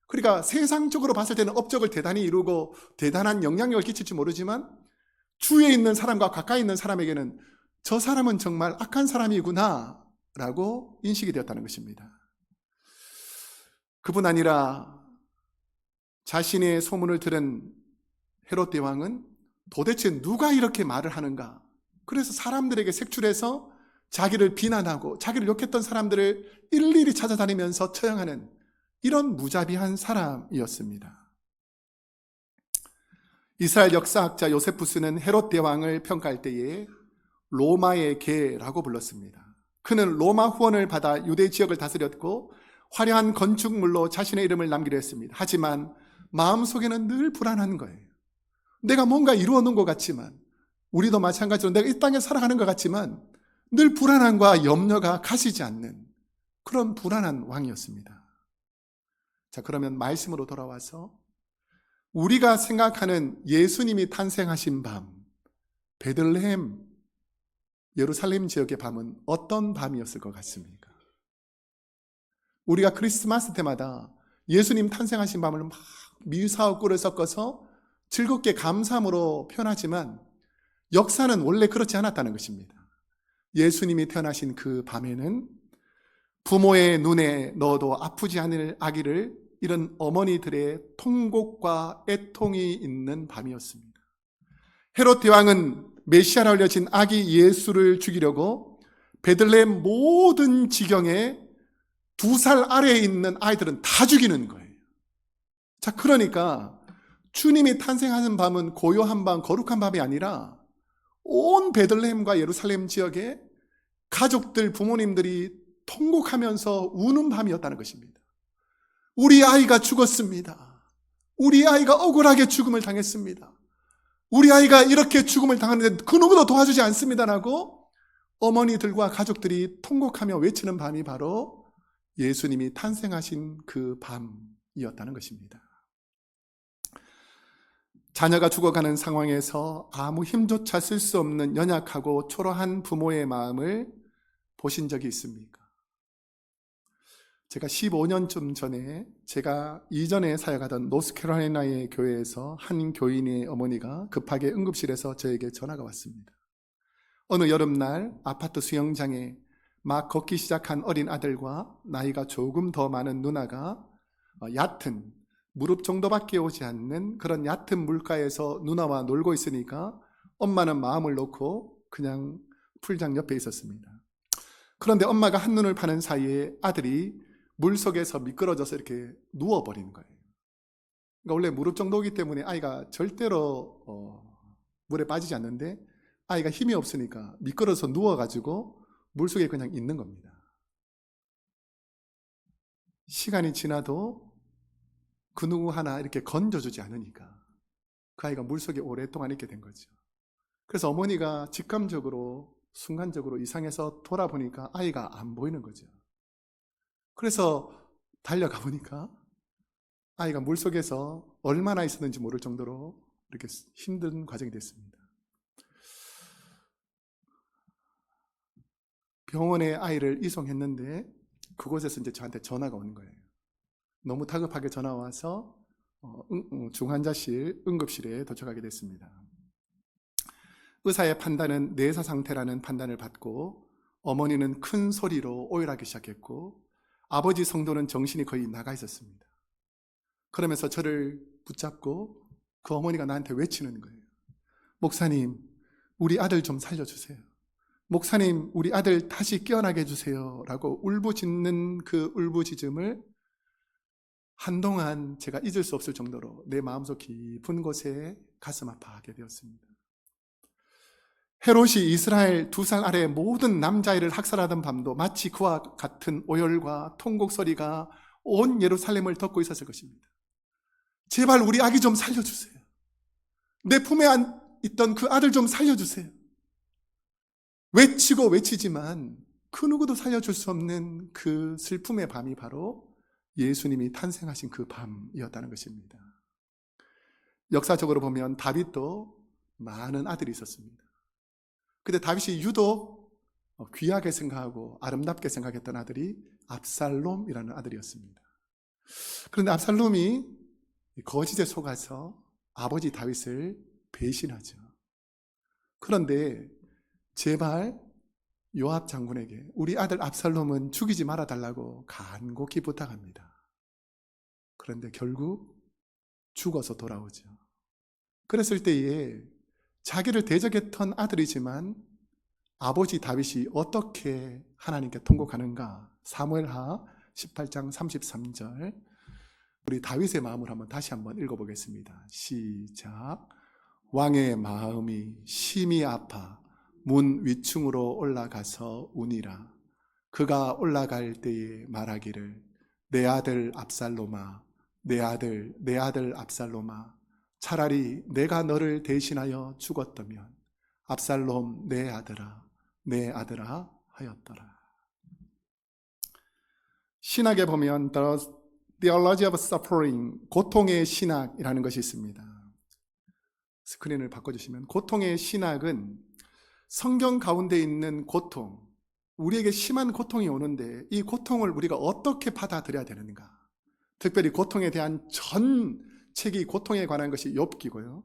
그러니까 세상적으로 봤을 때는 업적을 대단히 이루고 대단한 영향력을 끼칠지 모르지만 주위에 있는 사람과 가까이 있는 사람에게는 저 사람은 정말 악한 사람이구나 라고 인식이 되었다는 것입니다. 그뿐 아니라 자신의 소문을 들은 헤롯 대왕은 도대체 누가 이렇게 말을 하는가, 그래서 사람들에게 색출해서 자기를 비난하고 자기를 욕했던 사람들을 일일이 찾아다니면서 처형하는 이런 무자비한 사람이었습니다. 이스라엘 역사학자 요세푸스는 헤롯 대왕을 평가할 때에 로마의 개라고 불렀습니다. 그는 로마 후원을 받아 유대 지역을 다스렸고 화려한 건축물로 자신의 이름을 남기려 했습니다. 하지만 마음속에는 늘 불안한 거예요. 내가 뭔가 이루어놓은 것 같지만, 우리도 마찬가지로 내가 이 땅에 살아가는 것 같지만 늘 불안함과 염려가 가시지 않는 그런 불안한 왕이었습니다. 자, 그러면 말씀으로 돌아와서 우리가 생각하는 예수님이 탄생하신 밤, 베들레헴, 예루살렘 지역의 밤은 어떤 밤이었을 것 같습니까? 우리가 크리스마스 때마다 예수님 탄생하신 밤을 막 미사와 꿀을 섞어서 즐겁게 감사함으로 표현하지만 역사는 원래 그렇지 않았다는 것입니다. 예수님이 태어나신 그 밤에는 부모의 눈에 넣어도 아프지 않을 아기를 잃은 어머니들의 통곡과 애통이 있는 밤이었습니다. 헤롯 대왕은 메시아라 알려진 아기 예수를 죽이려고 베들레헴 모든 지경에 2살 아래에 있는 아이들은 다 죽이는 거예요. 자, 그러니까 주님이 탄생하는 밤은 고요한 밤, 거룩한 밤이 아니라 온 베들레헴과 예루살렘 지역에 가족들, 부모님들이 통곡하면서 우는 밤이었다는 것입니다. 우리 아이가 죽었습니다. 우리 아이가 억울하게 죽음을 당했습니다. 우리 아이가 이렇게 죽음을 당하는데 그 누구도 도와주지 않습니다라고 어머니들과 가족들이 통곡하며 외치는 밤이 바로 예수님이 탄생하신 그 밤이었다는 것입니다. 자녀가 죽어가는 상황에서 아무 힘조차 쓸 수 없는 연약하고 초라한 부모의 마음을 보신 적이 있습니까? 제가 15년쯤 전에 제가 이전에 사역하던 노스캐롤라이나의 교회에서 한 교인의 어머니가 급하게 응급실에서 저에게 전화가 왔습니다. 어느 여름날 아파트 수영장에 막 걷기 시작한 어린 아들과 나이가 조금 더 많은 누나가 얕은 무릎 정도밖에 오지 않는 그런 얕은 물가에서 누나와 놀고 있으니까 엄마는 마음을 놓고 그냥 풀장 옆에 있었습니다. 그런데 엄마가 한눈을 파는 사이에 아들이 물속에서 미끄러져서 이렇게 누워버리는 거예요. 그러니까 원래 무릎 정도이기 때문에 아이가 절대로 물에 빠지지 않는데 아이가 힘이 없으니까 미끄러져서 누워가지고 물속에 그냥 있는 겁니다. 시간이 지나도 그 누구 하나 이렇게 건져주지 않으니까 그 아이가 물속에 오랫동안 있게 된 거죠. 그래서 어머니가 직감적으로 순간적으로 이상해서 돌아보니까 아이가 안 보이는 거죠. 그래서 달려가 보니까 아이가 물속에서 얼마나 있었는지 모를 정도로 이렇게 힘든 과정이 됐습니다. 병원에 아이를 이송했는데 그곳에서 이제 저한테 전화가 오는 거예요. 너무 다급하게 전화 와서 중환자실 응급실에 도착하게 됐습니다. 의사의 판단은 내사 상태라는 판단을 받고 어머니는 큰 소리로 오열하기 시작했고 아버지 성도는 정신이 거의 나가 있었습니다. 그러면서 저를 붙잡고 그 어머니가 나한테 외치는 거예요. 목사님, 우리 아들 좀 살려주세요. 목사님, 우리 아들 다시 깨어나게 해주세요. 라고 울부짖는 그 울부짖음을 한동안 제가 잊을 수 없을 정도로 내 마음속 깊은 곳에 가슴 아파하게 되었습니다. 헤롯이 이스라엘 2살 아래의 모든 남자아이를 학살하던 밤도 마치 그와 같은 오열과 통곡 소리가 온 예루살렘을 덮고 있었을 것입니다. 제발 우리 아기 좀 살려주세요. 내 품에 있던 그 아들 좀 살려주세요. 외치고 외치지만 그 누구도 살려줄 수 없는 그 슬픔의 밤이 바로 예수님이 탄생하신 그 밤이었다는 것입니다. 역사적으로 보면 다윗도 많은 아들이 있었습니다. 근데 다윗이 유독 귀하게 생각하고 아름답게 생각했던 아들이 압살롬이라는 아들이었습니다. 그런데 압살롬이 거짓에 속아서 아버지 다윗을 배신하죠. 그런데 제발 요압 장군에게 우리 아들 압살롬은 죽이지 말아달라고 간곡히 부탁합니다. 그런데 결국 죽어서 돌아오죠. 그랬을 때에 자기를 대적했던 아들이지만 아버지 다윗이 어떻게 하나님께 통곡하는가? 사무엘하 18장 33절 우리 다윗의 마음을 다시 한번 읽어보겠습니다. 시작. 왕의 마음이 심히 아파 문 위층으로 올라가서 우니라. 그가 올라갈 때에 말하기를 내 아들 압살롬아, 내 아들 압살롬아, 차라리 내가 너를 대신하여 죽었다면 압살롬 내 아들아 하였더라. 신학에 보면 The Theology of Suffering, 고통의 신학이라는 것이 있습니다. 스크린을 바꿔주시면 고통의 신학은 성경 가운데 있는 고통, 우리에게 심한 고통이 오는데 이 고통을 우리가 어떻게 받아들여야 되는가? 특별히 고통에 대한 전 책이 고통에 관한 것이 욥기고요.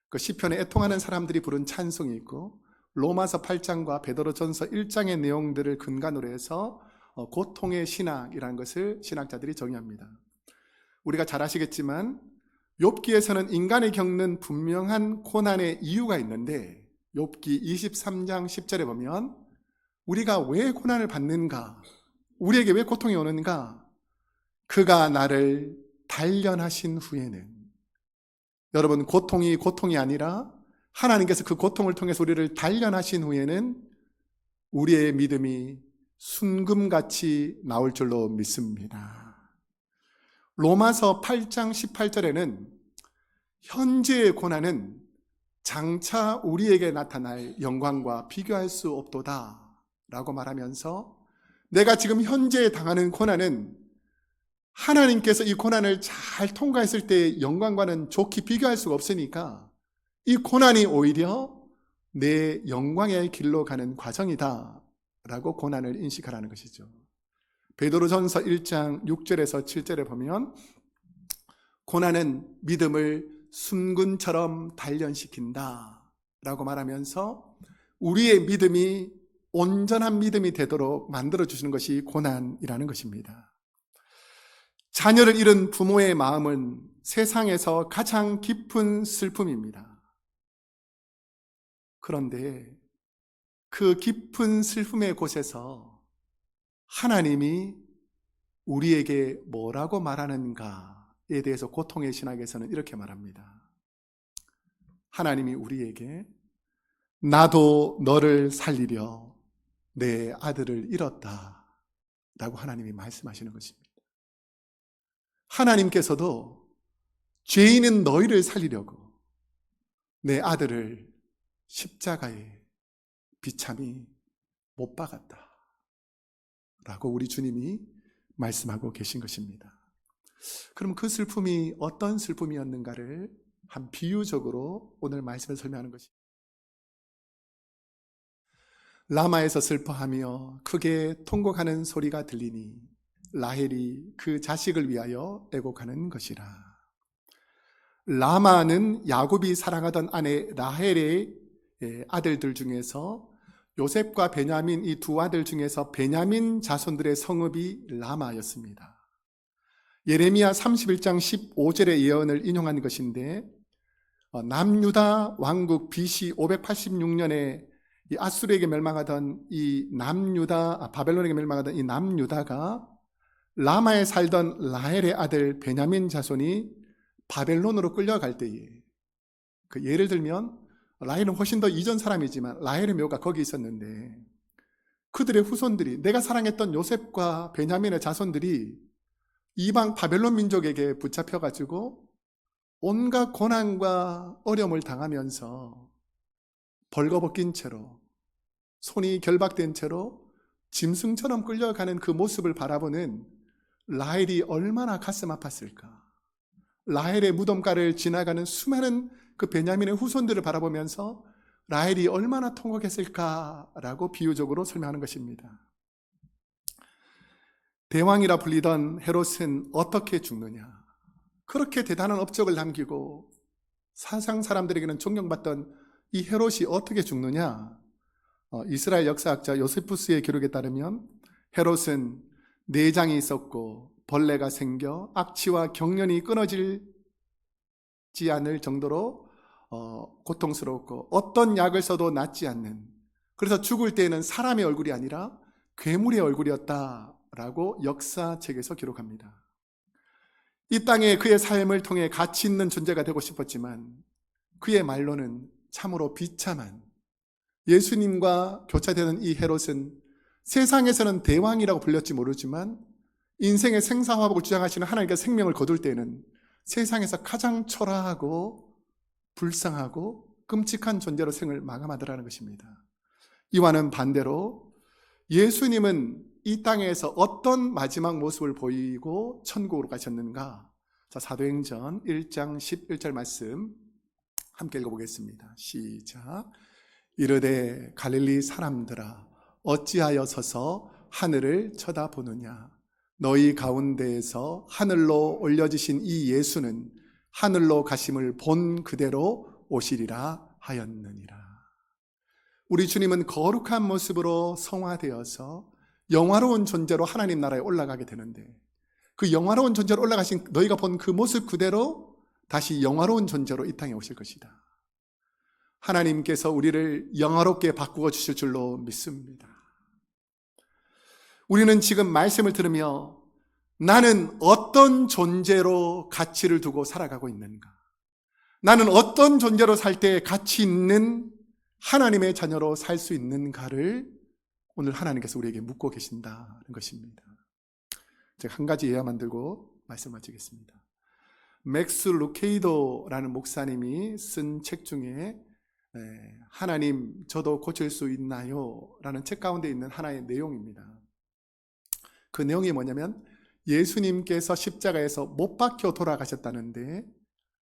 그 시편에 애통하는 사람들이 부른 찬송이 있고 로마서 8장과 베드로전서 1장의 내용들을 근간으로 해서 고통의 신학이라는 것을 신학자들이 정의합니다. 우리가 잘 아시겠지만 욥기에서는 인간이 겪는 분명한 고난의 이유가 있는데 욥기 23장 10절에 보면 우리가 왜 고난을 받는가 우리에게 왜 고통이 오는가? 그가 나를 단련하신 후에는, 여러분, 고통이 아니라 하나님께서 그 고통을 통해서 우리를 단련하신 후에는 우리의 믿음이 순금같이 나올 줄로 믿습니다. 로마서 8장 18절에는 현재의 고난은 장차 우리에게 나타날 영광과 비교할 수 없도다 라고 말하면서, 내가 지금 현재 당하는 고난은 하나님께서 이 고난을 잘 통과했을 때의 영광과는 좋게 비교할 수가 없으니까 이 고난이 오히려 내 영광의 길로 가는 과정이다 라고 고난을 인식하라는 것이죠. 베드로전서 1장 6절에서 7절에 보면 고난은 믿음을 순근처럼 단련시킨다 라고 말하면서 우리의 믿음이 온전한 믿음이 되도록 만들어주시는 것이 고난이라는 것입니다. 자녀를 잃은 부모의 마음은 세상에서 가장 깊은 슬픔입니다. 그런데 그 깊은 슬픔의 곳에서 하나님이 우리에게 뭐라고 말하는가에 대해서 고통의 신학에서는 이렇게 말합니다. 하나님이 우리에게 나도 너를 살리려 내 아들을 잃었다 라고 하나님이 말씀하시는 것입니다. 하나님께서도 죄인은 너희를 살리려고 내 아들을 십자가에 비참히 못 박았다 라고 우리 주님이 말씀하고 계신 것입니다. 그럼 그 슬픔이 어떤 슬픔이었는가를 한 비유적으로 오늘 말씀을 설명하는 것입니다. 라마에서 슬퍼하며 크게 통곡하는 소리가 들리니 라헬이 그 자식을 위하여 애곡하는 것이라. 라마는 야곱이 사랑하던 아내 라헬의 아들들 중에서 요셉과 베냐민, 이 두 아들 중에서 베냐민 자손들의 성읍이 라마였습니다. 예레미야 31장 15절의 예언을 인용한 것인데, 남유다 왕국 BC 586년에 이 아수르에게 멸망하던 이 바벨론에게 멸망하던 이 남유다가 라마에 살던 라헬의 아들 베냐민 자손이 바벨론으로 끌려갈 때에, 그 예를 들면 라헬은 훨씬 더 이전 사람이지만 라헬의 묘가 거기 있었는데, 그들의 후손들이, 내가 사랑했던 요셉과 베냐민의 자손들이 이방 바벨론 민족에게 붙잡혀가지고 온갖 고난과 어려움을 당하면서 벌거벗긴 채로, 손이 결박된 채로 짐승처럼 끌려가는 그 모습을 바라보는 라헬이 얼마나 가슴 아팠을까. 라헬의 무덤가를 지나가는 수많은 그 베냐민의 후손들을 바라보면서 라헬이 얼마나 통곡했을까라고 비유적으로 설명하는 것입니다. 대왕이라 불리던 헤롯은 어떻게 죽느냐? 그렇게 대단한 업적을 남기고 사상 사람들에게는 존경받던 이 헤롯이 어떻게 죽느냐? 이스라엘 역사학자 요세푸스의 기록에 따르면 헤롯은 내장이 있었고 벌레가 생겨 악취와 경련이 끊어지지 않을 정도로 고통스럽고 어떤 약을 써도 낫지 않는, 그래서 죽을 때에는 사람의 얼굴이 아니라 괴물의 얼굴이었다라고 역사책에서 기록합니다. 이 땅에 그의 삶을 통해 가치 있는 존재가 되고 싶었지만 그의 말로는 참으로 비참한, 예수님과 교차되는 이 헤롯은 세상에서는 대왕이라고 불렸지 모르지만 인생의 생사화복을 주장하시는 하나님께서 생명을 거둘 때는 세상에서 가장 초라하고 불쌍하고 끔찍한 존재로 생을 마감하더라는 것입니다. 이와는 반대로 예수님은 이 땅에서 어떤 마지막 모습을 보이고 천국으로 가셨는가? 자, 사도행전 1장 11절 말씀 함께 읽어보겠습니다. 시작. 이르되 갈릴리 사람들아 어찌하여 서서 하늘을 쳐다보느냐? 너희 가운데에서 하늘로 올려지신 이 예수는 하늘로 가심을 본 그대로 오시리라 하였느니라. 우리 주님은 거룩한 모습으로 성화되어서 영화로운 존재로 하나님 나라에 올라가게 되는데, 그 영화로운 존재로 올라가신 너희가 본 그 모습 그대로 다시 영화로운 존재로 이 땅에 오실 것이다. 하나님께서 우리를 영화롭게 바꾸어 주실 줄로 믿습니다. 우리는 지금 말씀을 들으며 나는 어떤 존재로 가치를 두고 살아가고 있는가? 나는 어떤 존재로 살 때 가치 있는 하나님의 자녀로 살 수 있는가를 오늘 하나님께서 우리에게 묻고 계신다는 것입니다. 제가 한 가지 예화만 들고 말씀 마치겠습니다. 맥스 루케이도라는 목사님이 쓴 책 중에 하나님 저도 고칠 수 있나요? 라는 책 가운데 있는 하나의 내용입니다. 그 내용이 뭐냐면 예수님께서 십자가에서 못 박혀 돌아가셨다는데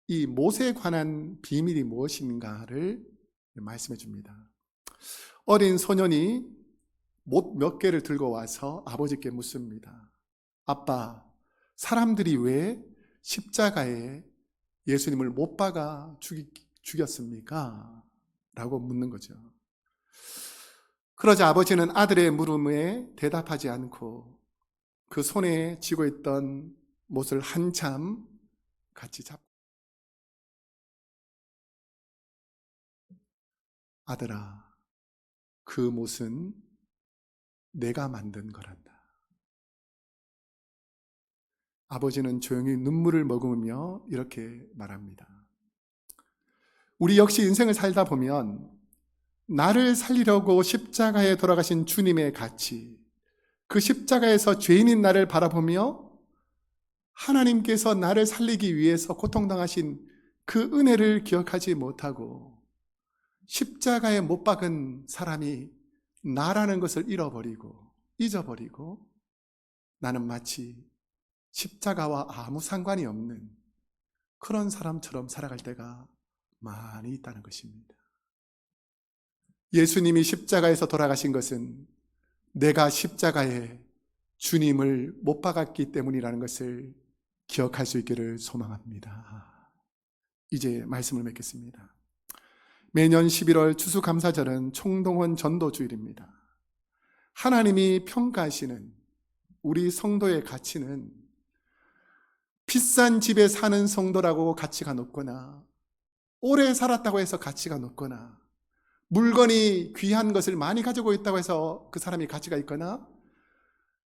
이 못에 관한 비밀이 무엇인가를 말씀해 줍니다. 어린 소년이 못 몇 개를 들고 와서 아버지께 묻습니다. 아빠, 사람들이 왜 십자가에 예수님을 못 박아 죽였습니까? 라고 묻는 거죠. 그러자 아버지는 아들의 물음에 대답하지 않고 그 손에 쥐고 있던 못을 한참 같이 잡고 아들아, 그 못은 내가 만든 거란다. 아버지는 조용히 눈물을 머금으며 이렇게 말합니다. 우리 역시 인생을 살다 보면 나를 살리려고 십자가에 돌아가신 주님의 가치, 그 십자가에서 죄인인 나를 바라보며 하나님께서 나를 살리기 위해서 고통당하신 그 은혜를 기억하지 못하고 십자가에 못 박은 사람이 나라는 것을 잃어버리고 잊어버리고 나는 마치 십자가와 아무 상관이 없는 그런 사람처럼 살아갈 때가 많이 있다는 것입니다. 예수님이 십자가에서 돌아가신 것은 내가 십자가에 주님을 못 박았기 때문이라는 것을 기억할 수 있기를 소망합니다. 이제 말씀을 맺겠습니다. 매년 11월 추수감사절은 총동원 전도주일입니다. 하나님이 평가하시는 우리 성도의 가치는 비싼 집에 사는 성도라고 가치가 높거나 오래 살았다고 해서 가치가 높거나 물건이 귀한 것을 많이 가지고 있다고 해서 그 사람이 가치가 있거나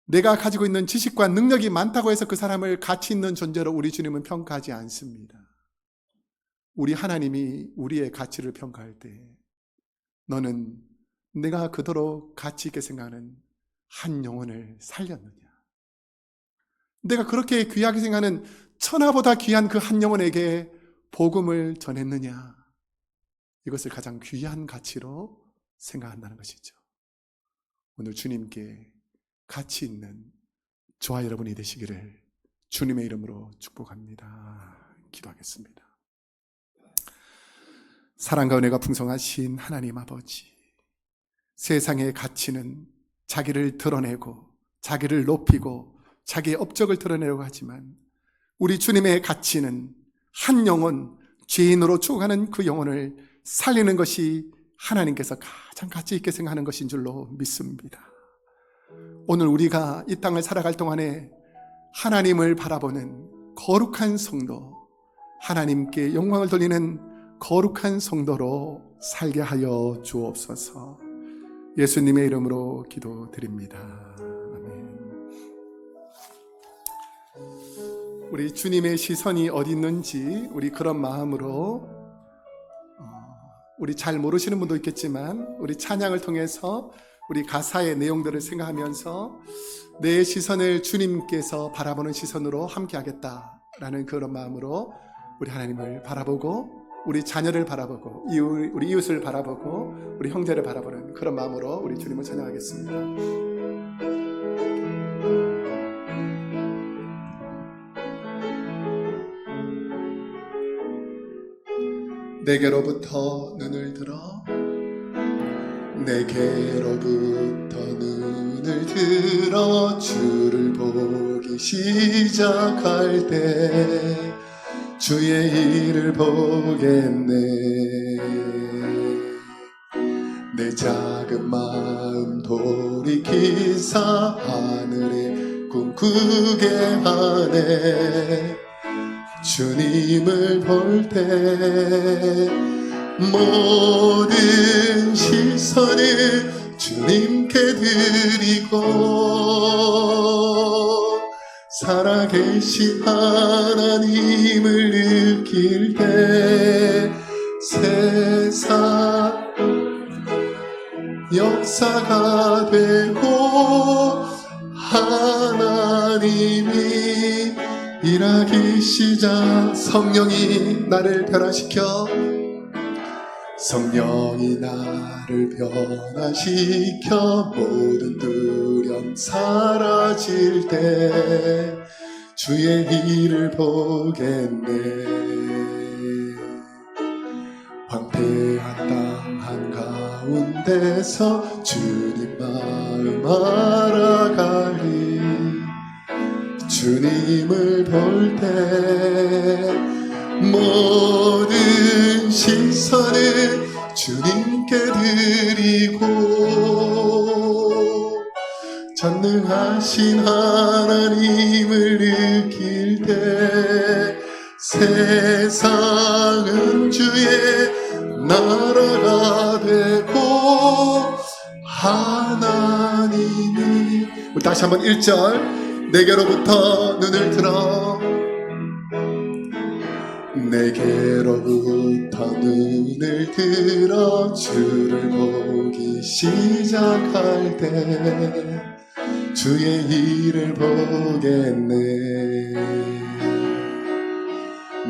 내가 가지고 있는 지식과 능력이 많다고 해서 그 사람을 가치 있는 존재로 우리 주님은 평가하지 않습니다. 우리 하나님이 우리의 가치를 평가할 때 너는 내가 그토록 가치 있게 생각하는 한 영혼을 살렸느냐? 내가 그렇게 귀하게 생각하는 천하보다 귀한 그 한 영혼에게 복음을 전했느냐? 이것을 가장 귀한 가치로 생각한다는 것이죠. 오늘 주님께 가치 있는 저와 여러분이 되시기를 주님의 이름으로 축복합니다. 기도하겠습니다. 사랑과 은혜가 풍성하신 하나님 아버지, 세상의 가치는 자기를 드러내고 자기를 높이고 자기의 업적을 드러내려고 하지만 우리 주님의 가치는 한 영혼, 죄인으로 죽어가는 그 영혼을 살리는 것이 하나님께서 가장 가치 있게 생각하는 것인 줄로 믿습니다. 오늘 우리가 이 땅을 살아갈 동안에 하나님을 바라보는 거룩한 성도, 하나님께 영광을 돌리는 거룩한 성도로 살게 하여 주옵소서. 예수님의 이름으로 기도드립니다. 아멘. 우리 주님의 시선이 어디 있는지 우리 그런 마음으로 우리 잘 모르시는 분도 있겠지만 우리 찬양을 통해서 우리 가사의 내용들을 생각하면서 내 시선을 주님께서 바라보는 시선으로 함께 하겠다라는 그런 마음으로 우리 하나님을 바라보고 우리 자녀를 바라보고 우리 이웃을 바라보고 우리 형제를 바라보는 그런 마음으로 우리 주님을 찬양하겠습니다. 내게로부터 눈을 들어 내게로부터 눈을 들어 주를 보기 시작할 때 주의 일을 보겠네. 내 작은 마음 돌이키사 하늘에 꿈꾸게 하네. 주님을 볼 때 모든 시선을 주님께 드리고 살아계신 하나님을 느낄 때 세상 역사가 되고 하나님이 일하기 시작. 성령이 나를 변화시켜, 성령이 나를 변화시켜 모든 두려움 사라질 때 주의 일을 보겠네. 황폐한 땅 한가운데서 주님 마음 알아가리. 주님을 볼 때 모든 시선을 주님께 드리고 전능하신 하나님을 느낄 때 세상은 주의 나라가 되고 하나님이. 우리 다시 한번 1절. 내게로부터 눈을 들어, 내게로부터 눈을 들어 주를 보기 시작할 때 주의 일을 보겠네.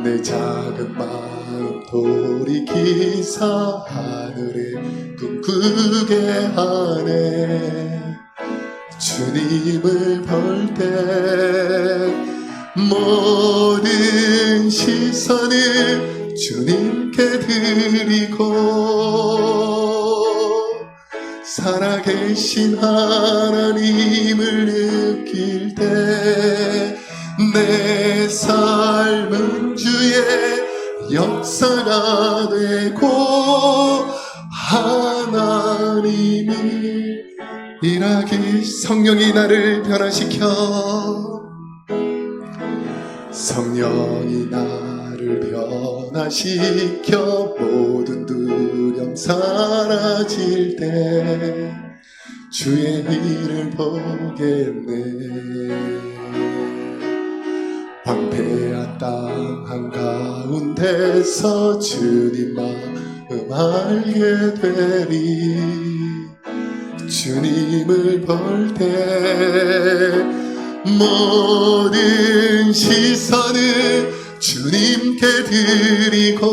내 작은 마음 돌이키사 하늘에 꿈꾸게 하네. 주님을 볼 때 모든 시선을 주님께 드리고 살아계신 하나님을 느낄 때 내 삶은 주의 역사가 되고 하나님이 일하기. 성령이 나를 변화시켜, 성령이 나를 변화시켜 모든 두려움 사라질 때 주의 일을 보겠네. 황폐한 땅 한가운데서 주님 마음 알게 되리. 주님을 볼 때 모든 시선을 주님께 드리고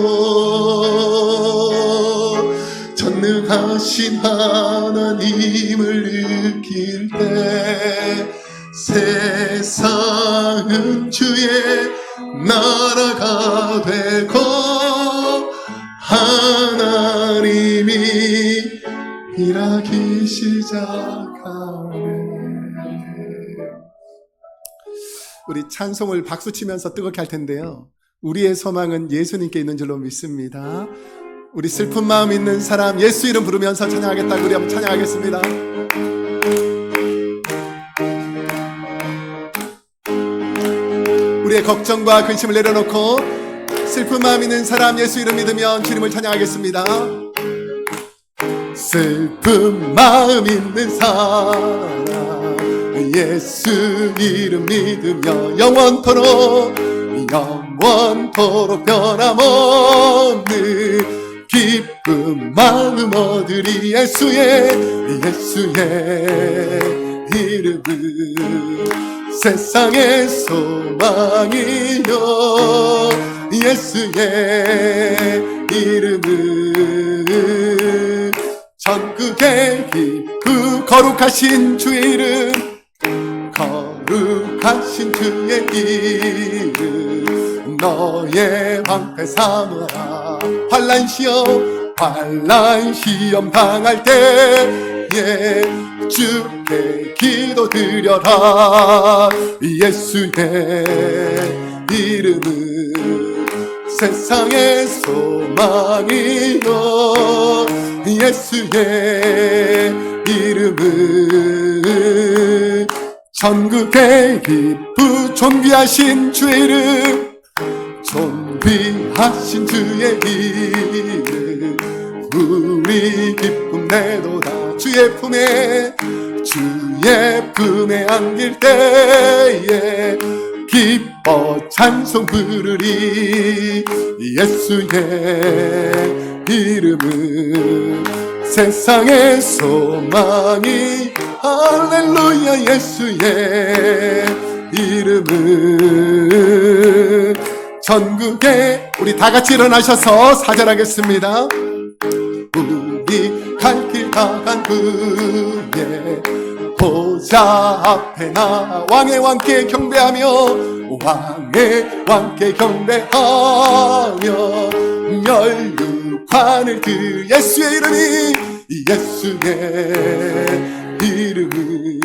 전능하신 하나님을 느낄 때 세상은 주의 나라가 되고 하나님이 일하기 시작하네. 우리 찬송을 박수치면서 뜨겁게 할 텐데요, 우리의 소망은 예수님께 있는 줄로 믿습니다. 우리 슬픈 마음 있는 사람 예수 이름 부르면서 찬양하겠다. 우리 한번 찬양하겠습니다. 우리의 걱정과 근심을 내려놓고 슬픈 마음 있는 사람 예수 이름 믿으면 주님을 찬양하겠습니다. 슬픈 마음 있는 사람 예수 이름 믿으며 영원토록 변함없는 기쁜 마음 얻으리. 예수의 이름은 세상의 소망이요. 예수의 이름은 천국의 기쁨. 거룩하신 주의 이름, 거룩하신 주의 이름. 너의 방패 삼으라. 환난 시험 당할 때에 주께 기도 드려라. 예수의 이름은 세상의 소망이요. 예수의 이름은 천국의 기쁨. 존귀하신 주의 이름, 존귀하신 주의 이름. 우리 기쁨 내도다. 주의 품에 주의 품에 안길 때에 기뻐 찬송 부르리. 예수의 이름은 세상의 소망이. 할렐루야. 예수의 이름은 전국에. 우리 다 같이 일어나셔서 사절하겠습니다. 우리 갈 길 다 간 후에 보좌 앞에 나 왕의 왕께 경배하며, 왕의 왕께 경배하며 멸류관을 드. 예수의 이름이, 예수의 이름은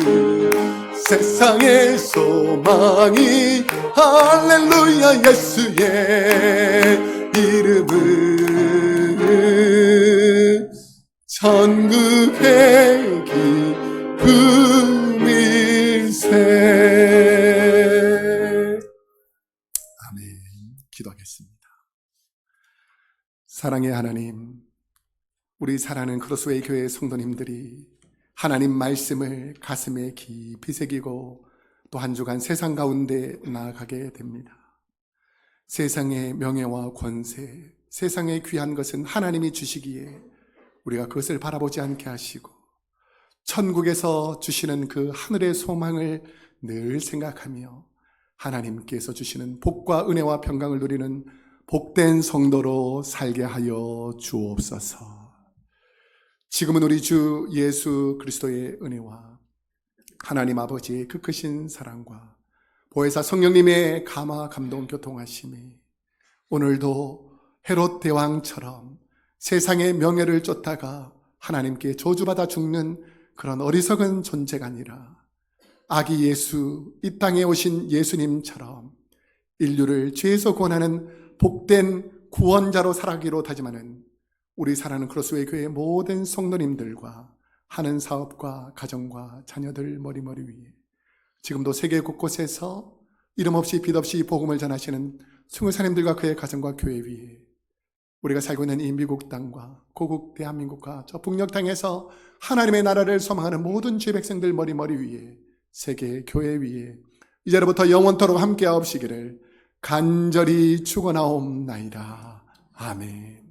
세상의 소망이. 할렐루야. 예수의 이름은 천국의 기쁨일세. 아멘. 기도하겠습니다. 사랑의 하나님, 우리 사랑하는 크로스웨이 교회 성도님들이 하나님 말씀을 가슴에 깊이 새기고 또 한 주간 세상 가운데 나아가게 됩니다. 세상의 명예와 권세, 세상의 귀한 것은 하나님이 주시기에 우리가 그것을 바라보지 않게 하시고 천국에서 주시는 그 하늘의 소망을 늘 생각하며 하나님께서 주시는 복과 은혜와 평강을 누리는 복된 성도로 살게 하여 주옵소서. 지금은 우리 주 예수 그리스도의 은혜와 하나님 아버지의 그 크신 사랑과 보혜사 성령님의 감화 감동 교통하심이 오늘도 헤롯 대왕처럼 세상의 명예를 쫓다가 하나님께 저주받아 죽는 그런 어리석은 존재가 아니라 아기 예수, 이 땅에 오신 예수님처럼 인류를 죄에서 구원하는 복된 구원자로 살아가기로 다짐하는 우리 사랑하는 크로스웨이 교회의 모든 성도님들과 하는 사업과 가정과 자녀들 머리머리 위에 지금도 세계 곳곳에서 이름 없이 빛 없이 복음을 전하시는 승우사님들과 그의 가정과 교회 위에 우리가 살고 있는 이 미국 땅과 고국 대한민국과 저 북녘 땅에서 하나님의 나라를 소망하는 모든 주의 백성들 머리머리 위에 세계 교회 위에 이제로부터 영원토록 함께하옵시기를 간절히 축원하옵나이다. 아멘.